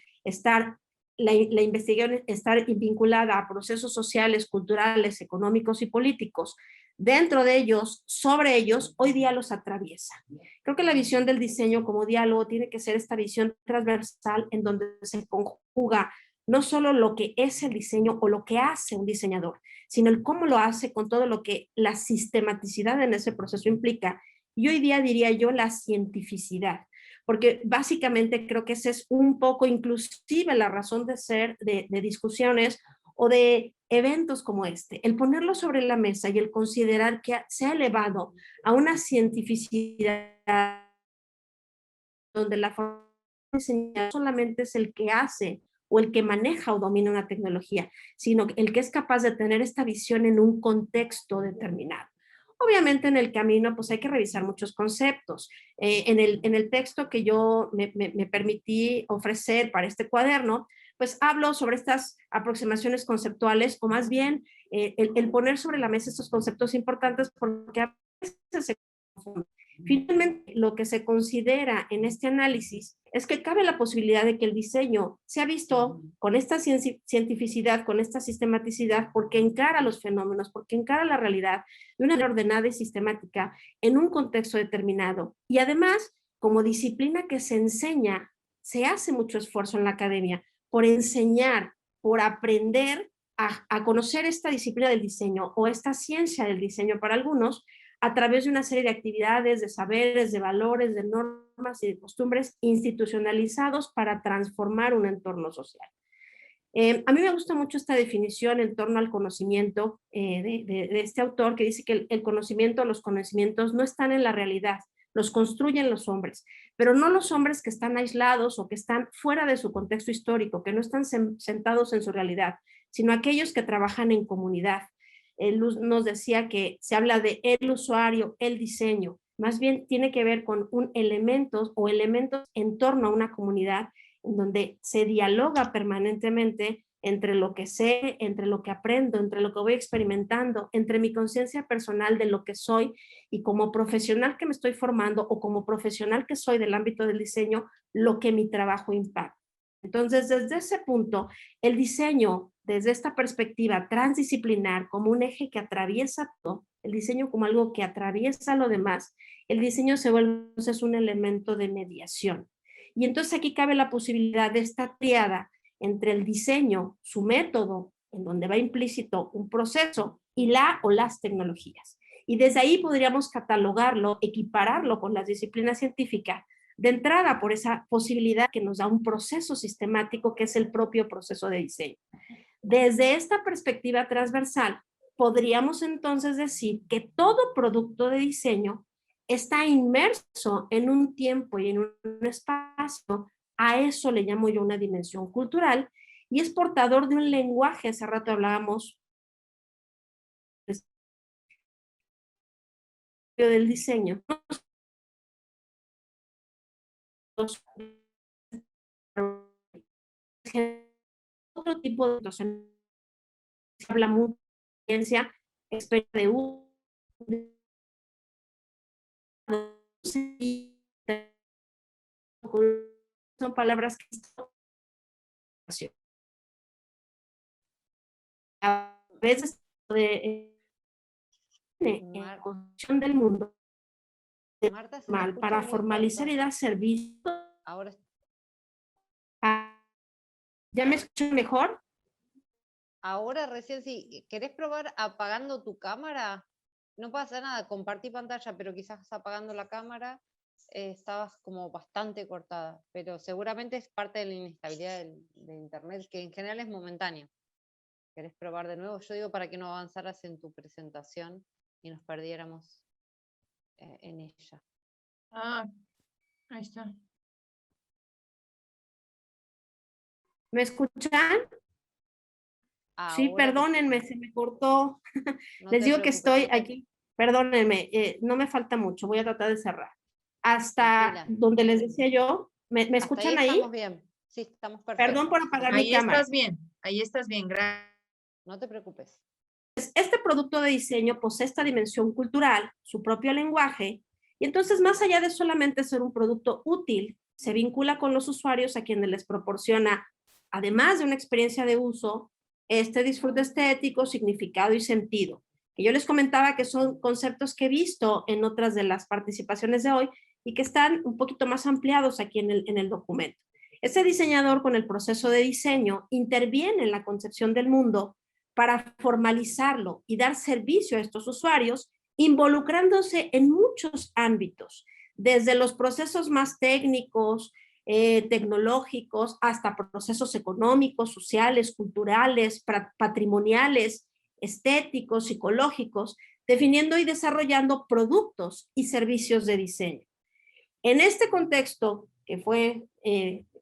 la investigación estar vinculada a procesos sociales, culturales, económicos y políticos, dentro de ellos, sobre ellos, hoy día los atraviesa. Creo que la visión del diseño como diálogo tiene que ser esta visión transversal en donde se conjuga no solo lo que es el diseño o lo que hace un diseñador, sino el cómo lo hace con todo lo que la sistematicidad en ese proceso implica. Y hoy día diría yo la cientificidad, porque básicamente creo que esa es un poco inclusive la razón de ser de discusiones o de eventos como este, el ponerlo sobre la mesa y el considerar que se ha elevado a una cientificidad donde la forma de enseñar solamente es el que hace o el que maneja o domina una tecnología, sino el que es capaz de tener esta visión en un contexto determinado. Obviamente en el camino pues hay que revisar muchos conceptos. En el texto que yo me permití ofrecer para este cuaderno, pues hablo sobre estas aproximaciones conceptuales o más bien el poner sobre la mesa estos conceptos importantes porque a veces se confunden. Finalmente, lo que se considera en este análisis es que cabe la posibilidad de que el diseño se ha visto con esta cientificidad, con esta sistematicidad, porque encara los fenómenos, porque encara la realidad de una manera ordenada y sistemática en un contexto determinado. Y además, como disciplina que se enseña, se hace mucho esfuerzo en la academia por enseñar, por aprender a conocer esta disciplina del diseño o esta ciencia del diseño para algunos, a través de una serie de actividades, de saberes, de valores, de normas y de costumbres institucionalizados para transformar un entorno social. A mí me gusta mucho esta definición en torno al conocimiento de este autor que dice que el conocimiento, los conocimientos no están en la realidad, los construyen los hombres, pero no los hombres que están aislados o que están fuera de su contexto histórico, que no están sentados en su realidad, sino aquellos que trabajan en comunidad. Él nos decía que se habla de el usuario, el diseño, más bien tiene que ver con elementos en torno a una comunidad en donde se dialoga permanentemente entre lo que sé, entre lo que aprendo, entre lo que voy experimentando, entre mi conciencia personal de lo que soy y como profesional que me estoy formando o como profesional que soy del ámbito del diseño, lo que mi trabajo impacta. Entonces, desde ese punto, el diseño, desde esta perspectiva transdisciplinar, como un eje que atraviesa todo, el diseño como algo que atraviesa lo demás, el diseño se vuelve entonces un elemento de mediación. Y entonces aquí cabe la posibilidad de esta triada entre el diseño, su método, en donde va implícito un proceso, y la o las tecnologías. Y desde ahí podríamos catalogarlo, equipararlo con las disciplinas científicas, de entrada por esa posibilidad que nos da un proceso sistemático que es el propio proceso de diseño. Desde esta perspectiva transversal, podríamos entonces decir que todo producto de diseño está inmerso en un tiempo y en un espacio, a eso le llamo yo una dimensión cultural, y es portador de un lenguaje, hace rato hablábamos del diseño, otro tipo de situaciones, se habla mucho de ciencia, experiencia de uso, son palabras que a veces en construcción del mundo Marta, mal para formalizar y dar servicio. Ahora ¿Ya me escucho mejor? ahora recién, si querés probar apagando tu cámara, no pasa nada, compartí pantalla, pero quizás apagando la cámara estabas como bastante cortada, pero seguramente es parte de la inestabilidad de internet, que en general es momentánea. ¿Querés probar de nuevo? Yo digo para que no avanzaras en tu presentación y nos perdiéramos en ella. Ah, ahí está. ¿Me escuchan? Sí, Ahora te perdónenme, escucho. se me cortó. No Les te digo que preocupes. estoy aquí. Perdónenme, no me falta mucho, voy a tratar de cerrar. Hasta Tranquila. donde les decía yo, ¿me Hasta ahí escuchan ahí? estamos bien. Sí, estamos Perdón perfectos. por apagar mi Ahí cámara. estás bien, gracias. No te preocupes. Este producto de diseño posee esta dimensión cultural, su propio lenguaje, y entonces más allá de solamente ser un producto útil, se vincula con los usuarios a quienes les proporciona, además de una experiencia de uso, este disfrute estético, significado y sentido. Que yo les comentaba que son conceptos que he visto en otras de las participaciones de hoy y que están un poquito más ampliados aquí en el documento. Este diseñador con el proceso de diseño interviene en la concepción del mundo para formalizarlo y dar servicio a estos usuarios, involucrándose en muchos ámbitos, desde los procesos más técnicos, tecnológicos, hasta procesos económicos, sociales, culturales, patrimoniales, estéticos, psicológicos, definiendo y desarrollando productos y servicios de diseño. En este contexto, que fue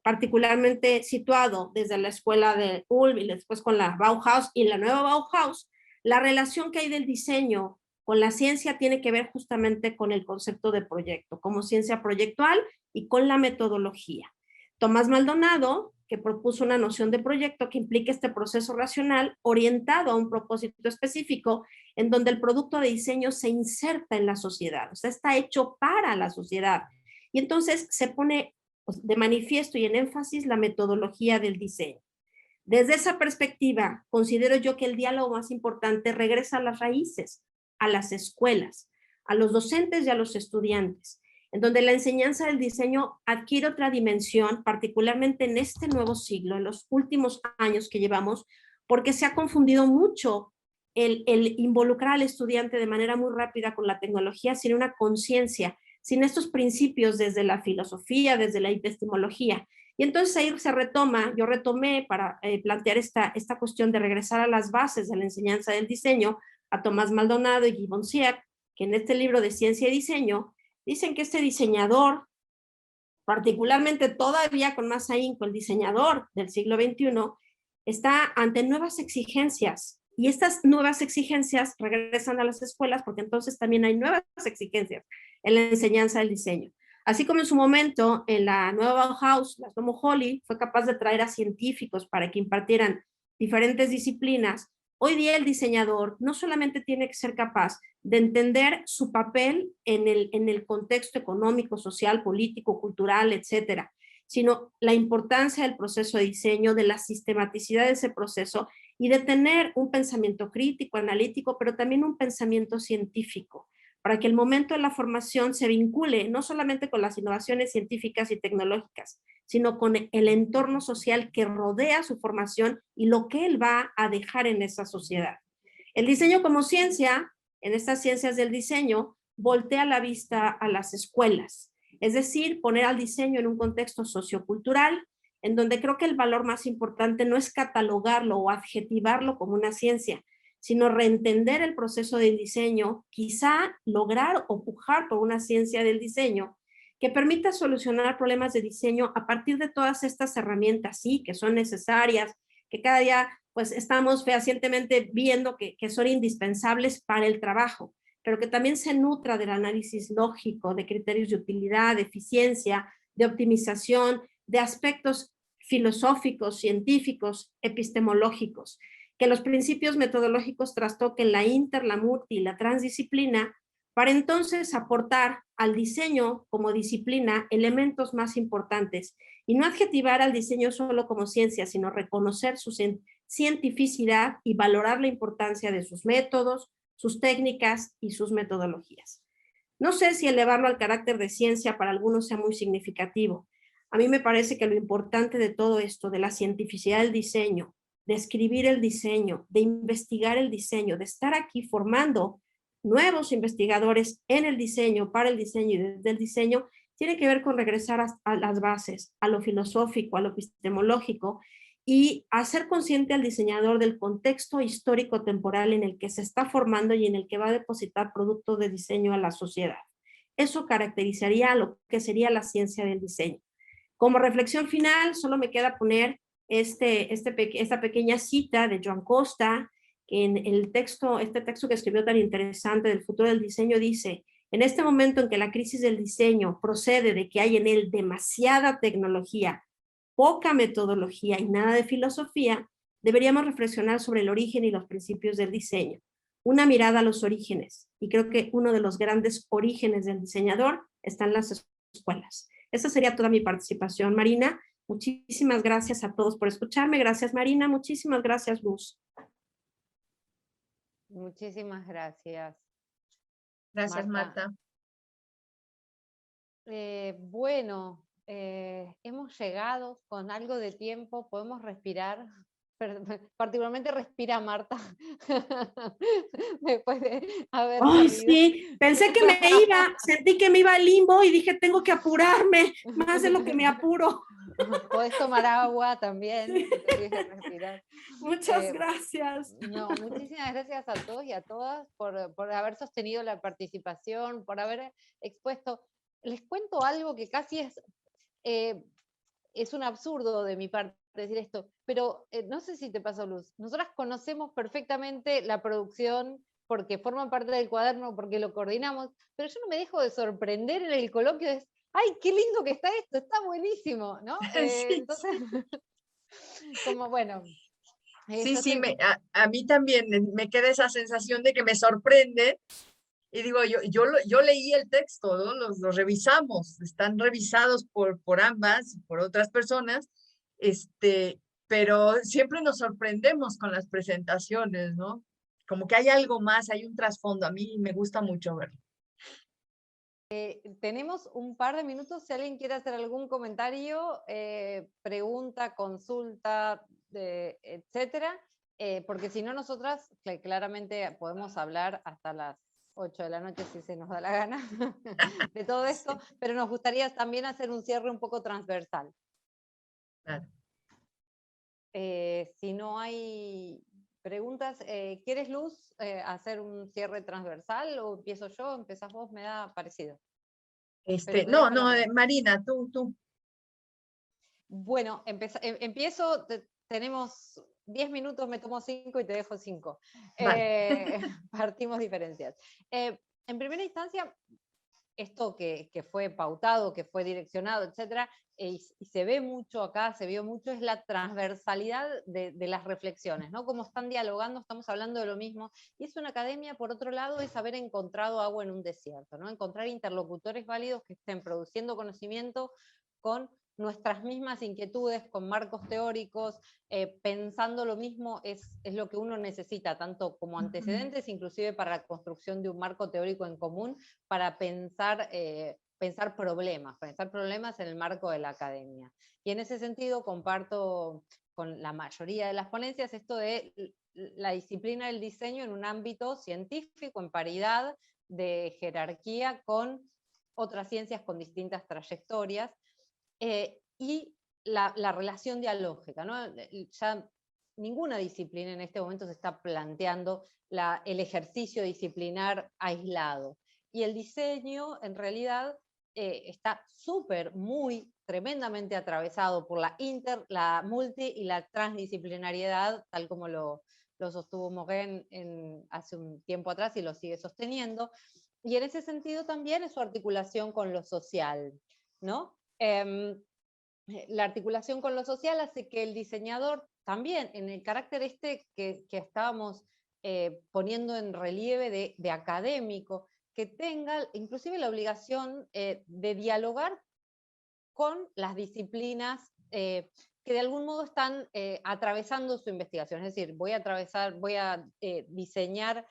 particularmente situado desde la escuela de Ulm y después con la Bauhaus y la nueva Bauhaus, la relación que hay del diseño con la ciencia tiene que ver justamente con el concepto de proyecto, como ciencia proyectual y con la metodología. Tomás Maldonado, que propuso una noción de proyecto que implica este proceso racional orientado a un propósito específico en donde el producto de diseño se inserta en la sociedad, o sea, está hecho para la sociedad. Y entonces se pone de manifiesto y en énfasis la metodología del diseño. Desde esa perspectiva, considero yo que el diálogo más importante regresa a las raíces, a las escuelas, a los docentes y a los estudiantes, en donde la enseñanza del diseño adquiere otra dimensión, particularmente en este nuevo siglo, en los últimos años que llevamos, porque se ha confundido mucho el involucrar al estudiante de manera muy rápida con la tecnología sin una conciencia, sin estos principios desde la filosofía, desde la epistemología. Y entonces ahí se retoma, yo retomé para plantear esta cuestión de regresar a las bases de la enseñanza del diseño, a Tomás Maldonado y Gibbon Siak, que en este libro de Ciencia y Diseño dicen que este diseñador, particularmente todavía con más ahínco el diseñador del siglo XXI, está ante nuevas exigencias. Y estas nuevas exigencias regresan a las escuelas porque entonces también hay nuevas exigencias en la enseñanza del diseño. Así como en su momento en la nueva Bauhaus, la Tomo Holly fue capaz de traer a científicos para que impartieran diferentes disciplinas, hoy día el diseñador no solamente tiene que ser capaz de entender su papel en el contexto económico, social, político, cultural, etcétera, sino la importancia del proceso de diseño, de la sistematicidad de ese proceso y de tener un pensamiento crítico, analítico, pero también un pensamiento científico, para que el momento de la formación se vincule no solamente con las innovaciones científicas y tecnológicas, sino con el entorno social que rodea su formación y lo que él va a dejar en esa sociedad. El diseño como ciencia, en estas ciencias del diseño, voltea la vista a las escuelas, es decir, poner al diseño en un contexto sociocultural, en donde creo que el valor más importante no es catalogarlo o adjetivarlo como una ciencia, sino reentender el proceso del diseño, quizá lograr o pujar por una ciencia del diseño que permita solucionar problemas de diseño a partir de todas estas herramientas, sí, que son necesarias, que cada día pues estamos fehacientemente viendo que son indispensables para el trabajo, pero que también se nutra del análisis lógico, de criterios de utilidad, de eficiencia, de optimización, de aspectos filosóficos, científicos, epistemológicos, que los principios metodológicos trastoquen la inter, la multi y la transdisciplina para entonces aportar al diseño como disciplina elementos más importantes y no adjetivar al diseño solo como ciencia, sino reconocer su cientificidad y valorar la importancia de sus métodos, sus técnicas y sus metodologías. No sé si elevarlo al carácter de ciencia para algunos sea muy significativo. A mí me parece que lo importante de todo esto, de la cientificidad del diseño, de escribir el diseño, de investigar el diseño, de estar aquí formando nuevos investigadores en el diseño, para el diseño y desde el diseño, tiene que ver con regresar a las bases, a lo filosófico, a lo epistemológico, y hacer consciente al diseñador del contexto histórico temporal en el que se está formando y en el que va a depositar productos de diseño a la sociedad. Eso caracterizaría lo que sería la ciencia del diseño. Como reflexión final, solo me queda poner esta pequeña cita de Joan Costa, que en este texto que escribió tan interesante del futuro del diseño dice: en este momento en que la crisis del diseño procede de que hay en él demasiada tecnología, poca metodología y nada de filosofía, deberíamos reflexionar sobre el origen y los principios del diseño. Una mirada a los orígenes, y creo que uno de los grandes orígenes del diseñador está en las escuelas. Esa sería toda mi participación, Marina. Muchísimas gracias a todos por escucharme. Gracias, Marina. Muchísimas gracias, Luz. Muchísimas gracias. Gracias, Marta. Bueno, hemos llegado con algo de tiempo, podemos respirar. Particularmente respira Marta. Después de haber ¡Ay, corrido. sí! Pensé que me iba, sentí que me iba al limbo y dije, tengo que apurarme, más de lo que me apuro. Podés tomar agua también. Respirar. Muchas gracias. No, muchísimas gracias a todos y a todas por haber sostenido la participación, por haber expuesto. Les cuento algo que casi es un absurdo de mi parte decir esto, pero no sé si te pasó, Luz. Nosotras conocemos perfectamente la producción porque forman parte del cuaderno, porque lo coordinamos, pero yo no me dejo de sorprender en el coloquio. ¡Ay, qué lindo que está esto! Está buenísimo, ¿no? Sí, Entonces, como bueno. Sí, a mí también me queda esa sensación de que me sorprende. Y digo, yo leí el texto, ¿no? Los revisamos, están revisados por ambas, por otras personas, pero siempre nos sorprendemos con las presentaciones, ¿no? Como que hay algo más, hay un trasfondo. A mí me gusta mucho verlo. Tenemos un par de minutos, si alguien quiere hacer algún comentario, pregunta, consulta, etcétera, porque si no nosotras claramente podemos hablar hasta las 8 de la noche si se nos da la gana de todo esto, pero nos gustaría también hacer un cierre un poco transversal. Claro. Si no hay preguntas, ¿quieres, Luz, hacer un cierre transversal o empiezo yo? ¿Empezás vos? Me da parecido. No, Marina, tú. Bueno, empiezo, tenemos 10 minutos, me tomo 5 y te dejo 5. Vale. Partimos diferencias. En primera instancia, esto que fue pautado, que fue direccionado, etcétera, y se ve mucho acá, se vio mucho, es la transversalidad de las reflexiones, ¿no? Cómo están dialogando, estamos hablando de lo mismo, y es una academia, por otro lado, es haber encontrado agua en un desierto, ¿no? Encontrar interlocutores válidos que estén produciendo conocimiento con nuestras mismas inquietudes, con marcos teóricos, pensando lo mismo es lo que uno necesita, tanto como antecedentes, inclusive para la construcción de un marco teórico en común, para pensar problemas en el marco de la academia. Y en ese sentido comparto con la mayoría de las ponencias esto de la disciplina del diseño en un ámbito científico, en paridad de jerarquía con otras ciencias con distintas trayectorias, y la relación dialógica, ¿no? Ya ninguna disciplina en este momento se está planteando el ejercicio disciplinar aislado. Y el diseño, en realidad, está tremendamente atravesado por la multi y la transdisciplinariedad, tal como lo sostuvo Morin hace un tiempo atrás y lo sigue sosteniendo. Y en ese sentido también es su articulación con lo social, ¿no? La articulación con lo social hace que el diseñador también, en el carácter que estábamos poniendo en relieve de académico, que tenga inclusive la obligación de dialogar con las disciplinas que de algún modo están atravesando su investigación. Es decir, voy a diseñar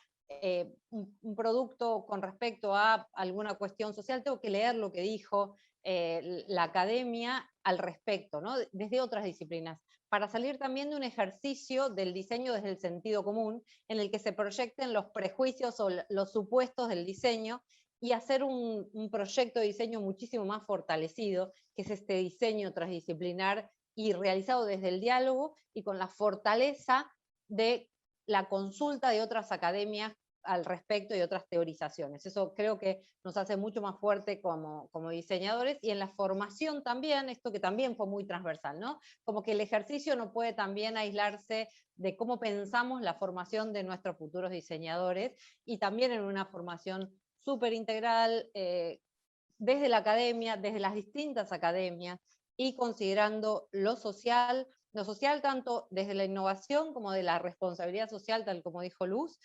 un producto con respecto a alguna cuestión social, tengo que leer lo que dijo la academia al respecto, ¿no? Desde otras disciplinas, para salir también de un ejercicio del diseño desde el sentido común, en el que se proyecten los prejuicios o los supuestos del diseño, y hacer un proyecto de diseño muchísimo más fortalecido, que es este diseño transdisciplinar y realizado desde el diálogo y con la fortaleza de la consulta de otras academias al respecto y otras teorizaciones. Eso creo que nos hace mucho más fuerte como diseñadores, y en la formación también, esto que también fue muy transversal, ¿no? Como que el ejercicio no puede también aislarse de cómo pensamos la formación de nuestros futuros diseñadores, y también en una formación súper integral, desde la academia, desde las distintas academias, y considerando lo social tanto desde la innovación como de la responsabilidad social, tal como dijo Luz,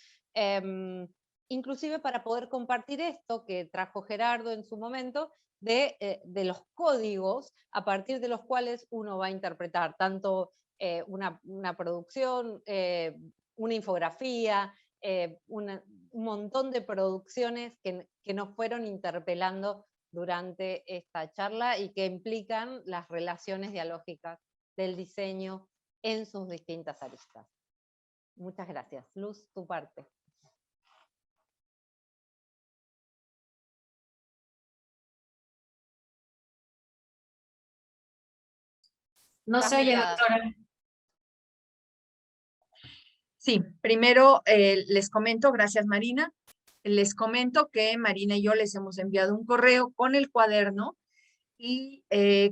inclusive para poder compartir esto que trajo Gerardo en su momento, de los códigos a partir de los cuales uno va a interpretar tanto una producción, una infografía, un montón de producciones que nos fueron interpelando durante esta charla y que implican las relaciones dialógicas del diseño en sus distintas aristas. Muchas gracias. Luz, tu parte. No se oye, doctora. Sí, primero les comento, gracias Marina, les comento que Marina y yo les hemos enviado un correo con el cuaderno y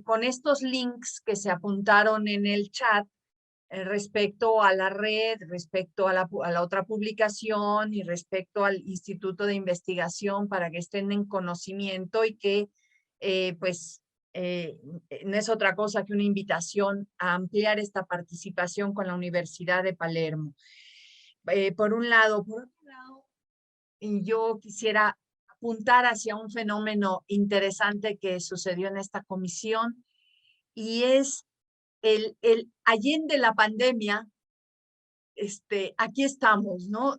con estos links que se apuntaron en el chat respecto a la red, respecto a la otra publicación y respecto al Instituto de Investigación, para que estén en conocimiento y que no es otra cosa que una invitación a ampliar esta participación con la Universidad de Palermo. Por un lado, yo quisiera apuntar hacia un fenómeno interesante que sucedió en esta comisión, y es el allende la pandemia, aquí estamos, ¿no?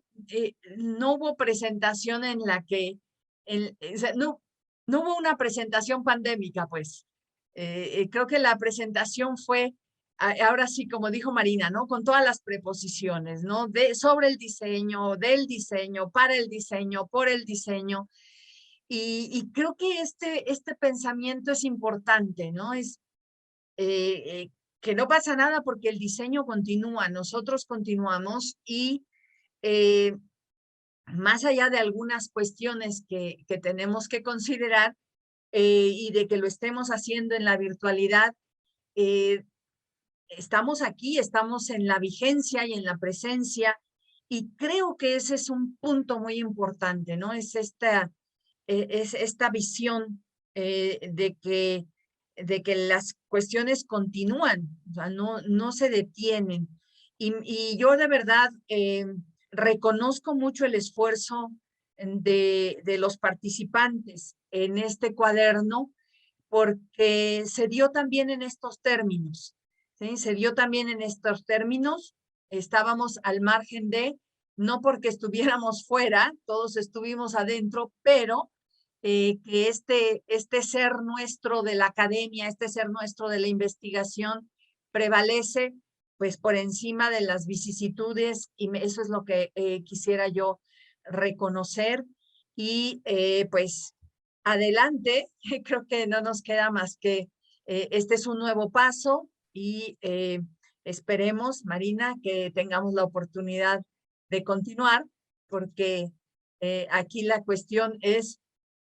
No hubo presentación en la que, o sea, no hubo una presentación pandémica, pues. Creo que la presentación fue, ahora sí, como dijo Marina, ¿no? Con todas las preposiciones, ¿no? Sobre el diseño, del diseño, para el diseño, por el diseño. Y creo que este pensamiento es importante, ¿no? Es que no pasa nada porque el diseño continúa, nosotros continuamos, y más allá de algunas cuestiones que tenemos que considerar y de que lo estemos haciendo en la virtualidad, estamos aquí, estamos en la vigencia y en la presencia, y creo que ese es un punto muy importante, ¿no? Es esta visión de que las cuestiones continúan, o sea, no se detienen. Y yo de verdad reconozco mucho el esfuerzo de los participantes en este cuaderno, porque se dio también en estos términos, ¿sí? Se dio también en estos términos, estábamos al margen de, no porque estuviéramos fuera, todos estuvimos adentro, pero que este ser nuestro de la academia, este ser nuestro de la investigación prevalece pues por encima de las vicisitudes, y eso es lo que quisiera yo reconocer. Y pues adelante, creo que no nos queda más que este es un nuevo paso, y esperemos, Marina, que tengamos la oportunidad de continuar, porque aquí la cuestión es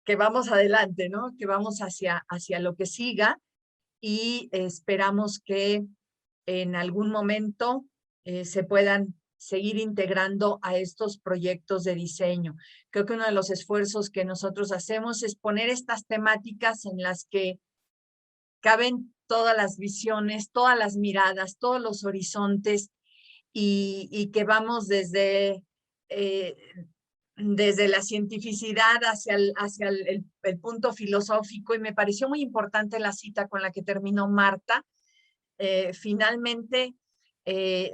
que vamos adelante, ¿no? Que vamos hacia lo que siga, y esperamos que en algún momento se puedan seguir integrando a estos proyectos de diseño. Creo que uno de los esfuerzos que nosotros hacemos es poner estas temáticas en las que caben todas las visiones, todas las miradas, todos los horizontes, y que vamos desde la cientificidad hacia el punto filosófico. Y me pareció muy importante la cita con la que terminó Marta. Finalmente,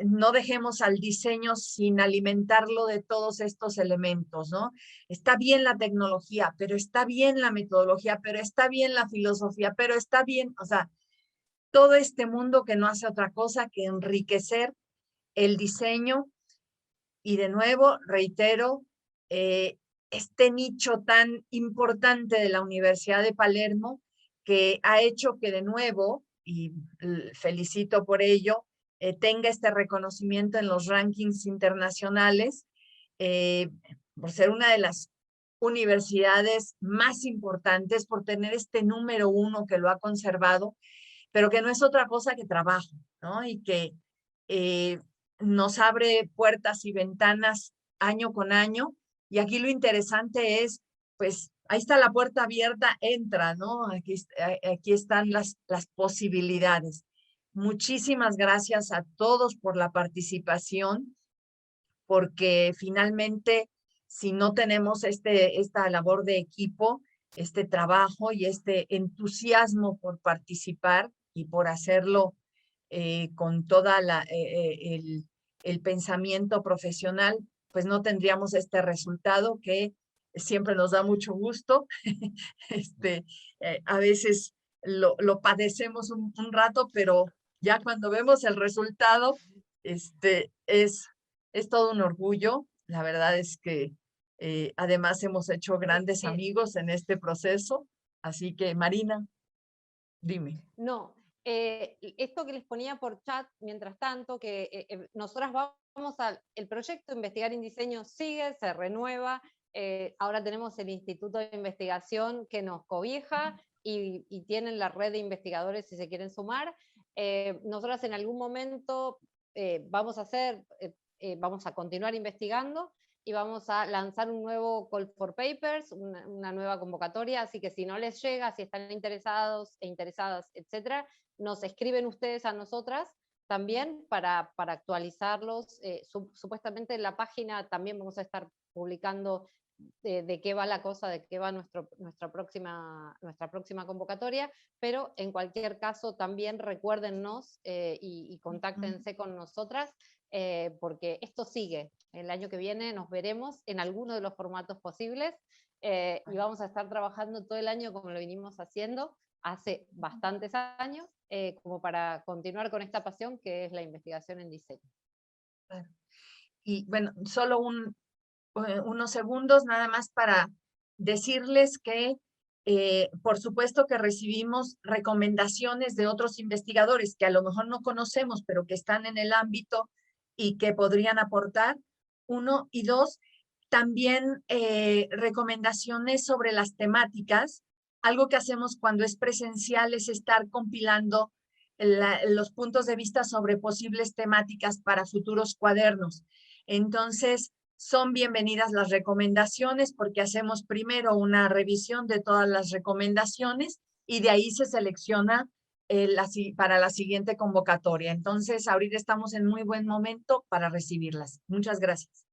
no dejemos al diseño sin alimentarlo de todos estos elementos, ¿no? Está bien la tecnología, pero está bien la metodología, pero está bien la filosofía, pero está bien, o sea, todo este mundo que no hace otra cosa que enriquecer el diseño. Y de nuevo, reitero, este nicho tan importante de la Universidad de Palermo, que ha hecho que de nuevo, y felicito por ello, tenga este reconocimiento en los rankings internacionales, por ser una de las universidades más importantes, por tener este número 1 que lo ha conservado, pero que no es otra cosa que trabajo, ¿no? Y que nos abre puertas y ventanas año con año. Y aquí lo interesante es, pues, ahí está la puerta abierta, entra, ¿no? Aquí están las posibilidades. Muchísimas gracias a todos por la participación, porque finalmente, si no tenemos esta labor de equipo, este trabajo y este entusiasmo por participar y por hacerlo con toda el pensamiento profesional, pues no tendríamos este resultado que siempre nos da mucho gusto. A veces lo padecemos un rato, pero ya cuando vemos el resultado, es todo un orgullo. La verdad es que además hemos hecho grandes amigos en este proceso. Así que, Marina, dime. No, esto que les ponía por chat, mientras tanto, que nosotras vamos el proyecto Investigar en Diseño sigue, se renueva, ahora tenemos el Instituto de Investigación que nos cobija y tienen la red de investigadores si se quieren sumar. Nosotras en algún momento vamos a continuar investigando y vamos a lanzar un nuevo Call for Papers, una nueva convocatoria, así que si no les llega, si están interesados e interesadas, etcétera, nos escriben ustedes a nosotras también para actualizarlos. Supuestamente en la página también vamos a estar publicando de qué va la cosa, de qué va nuestra próxima convocatoria, pero en cualquier caso también recuérdennos y contáctense con nosotras, porque esto sigue. El año que viene nos veremos en alguno de los formatos posibles y vamos a estar trabajando todo el año como lo vinimos haciendo hace bastantes años, como para continuar con esta pasión que es la investigación en diseño. Y bueno, solo unos segundos nada más para decirles que por supuesto que recibimos recomendaciones de otros investigadores que a lo mejor no conocemos, pero que están en el ámbito y que podrían aportar, 1, y 2, también recomendaciones sobre las temáticas. Algo que hacemos cuando es presencial es estar compilando los puntos de vista sobre posibles temáticas para futuros cuadernos. Entonces, son bienvenidas las recomendaciones porque hacemos primero una revisión de todas las recomendaciones y de ahí se selecciona para la siguiente convocatoria. Entonces, ahorita estamos en muy buen momento para recibirlas. Muchas gracias.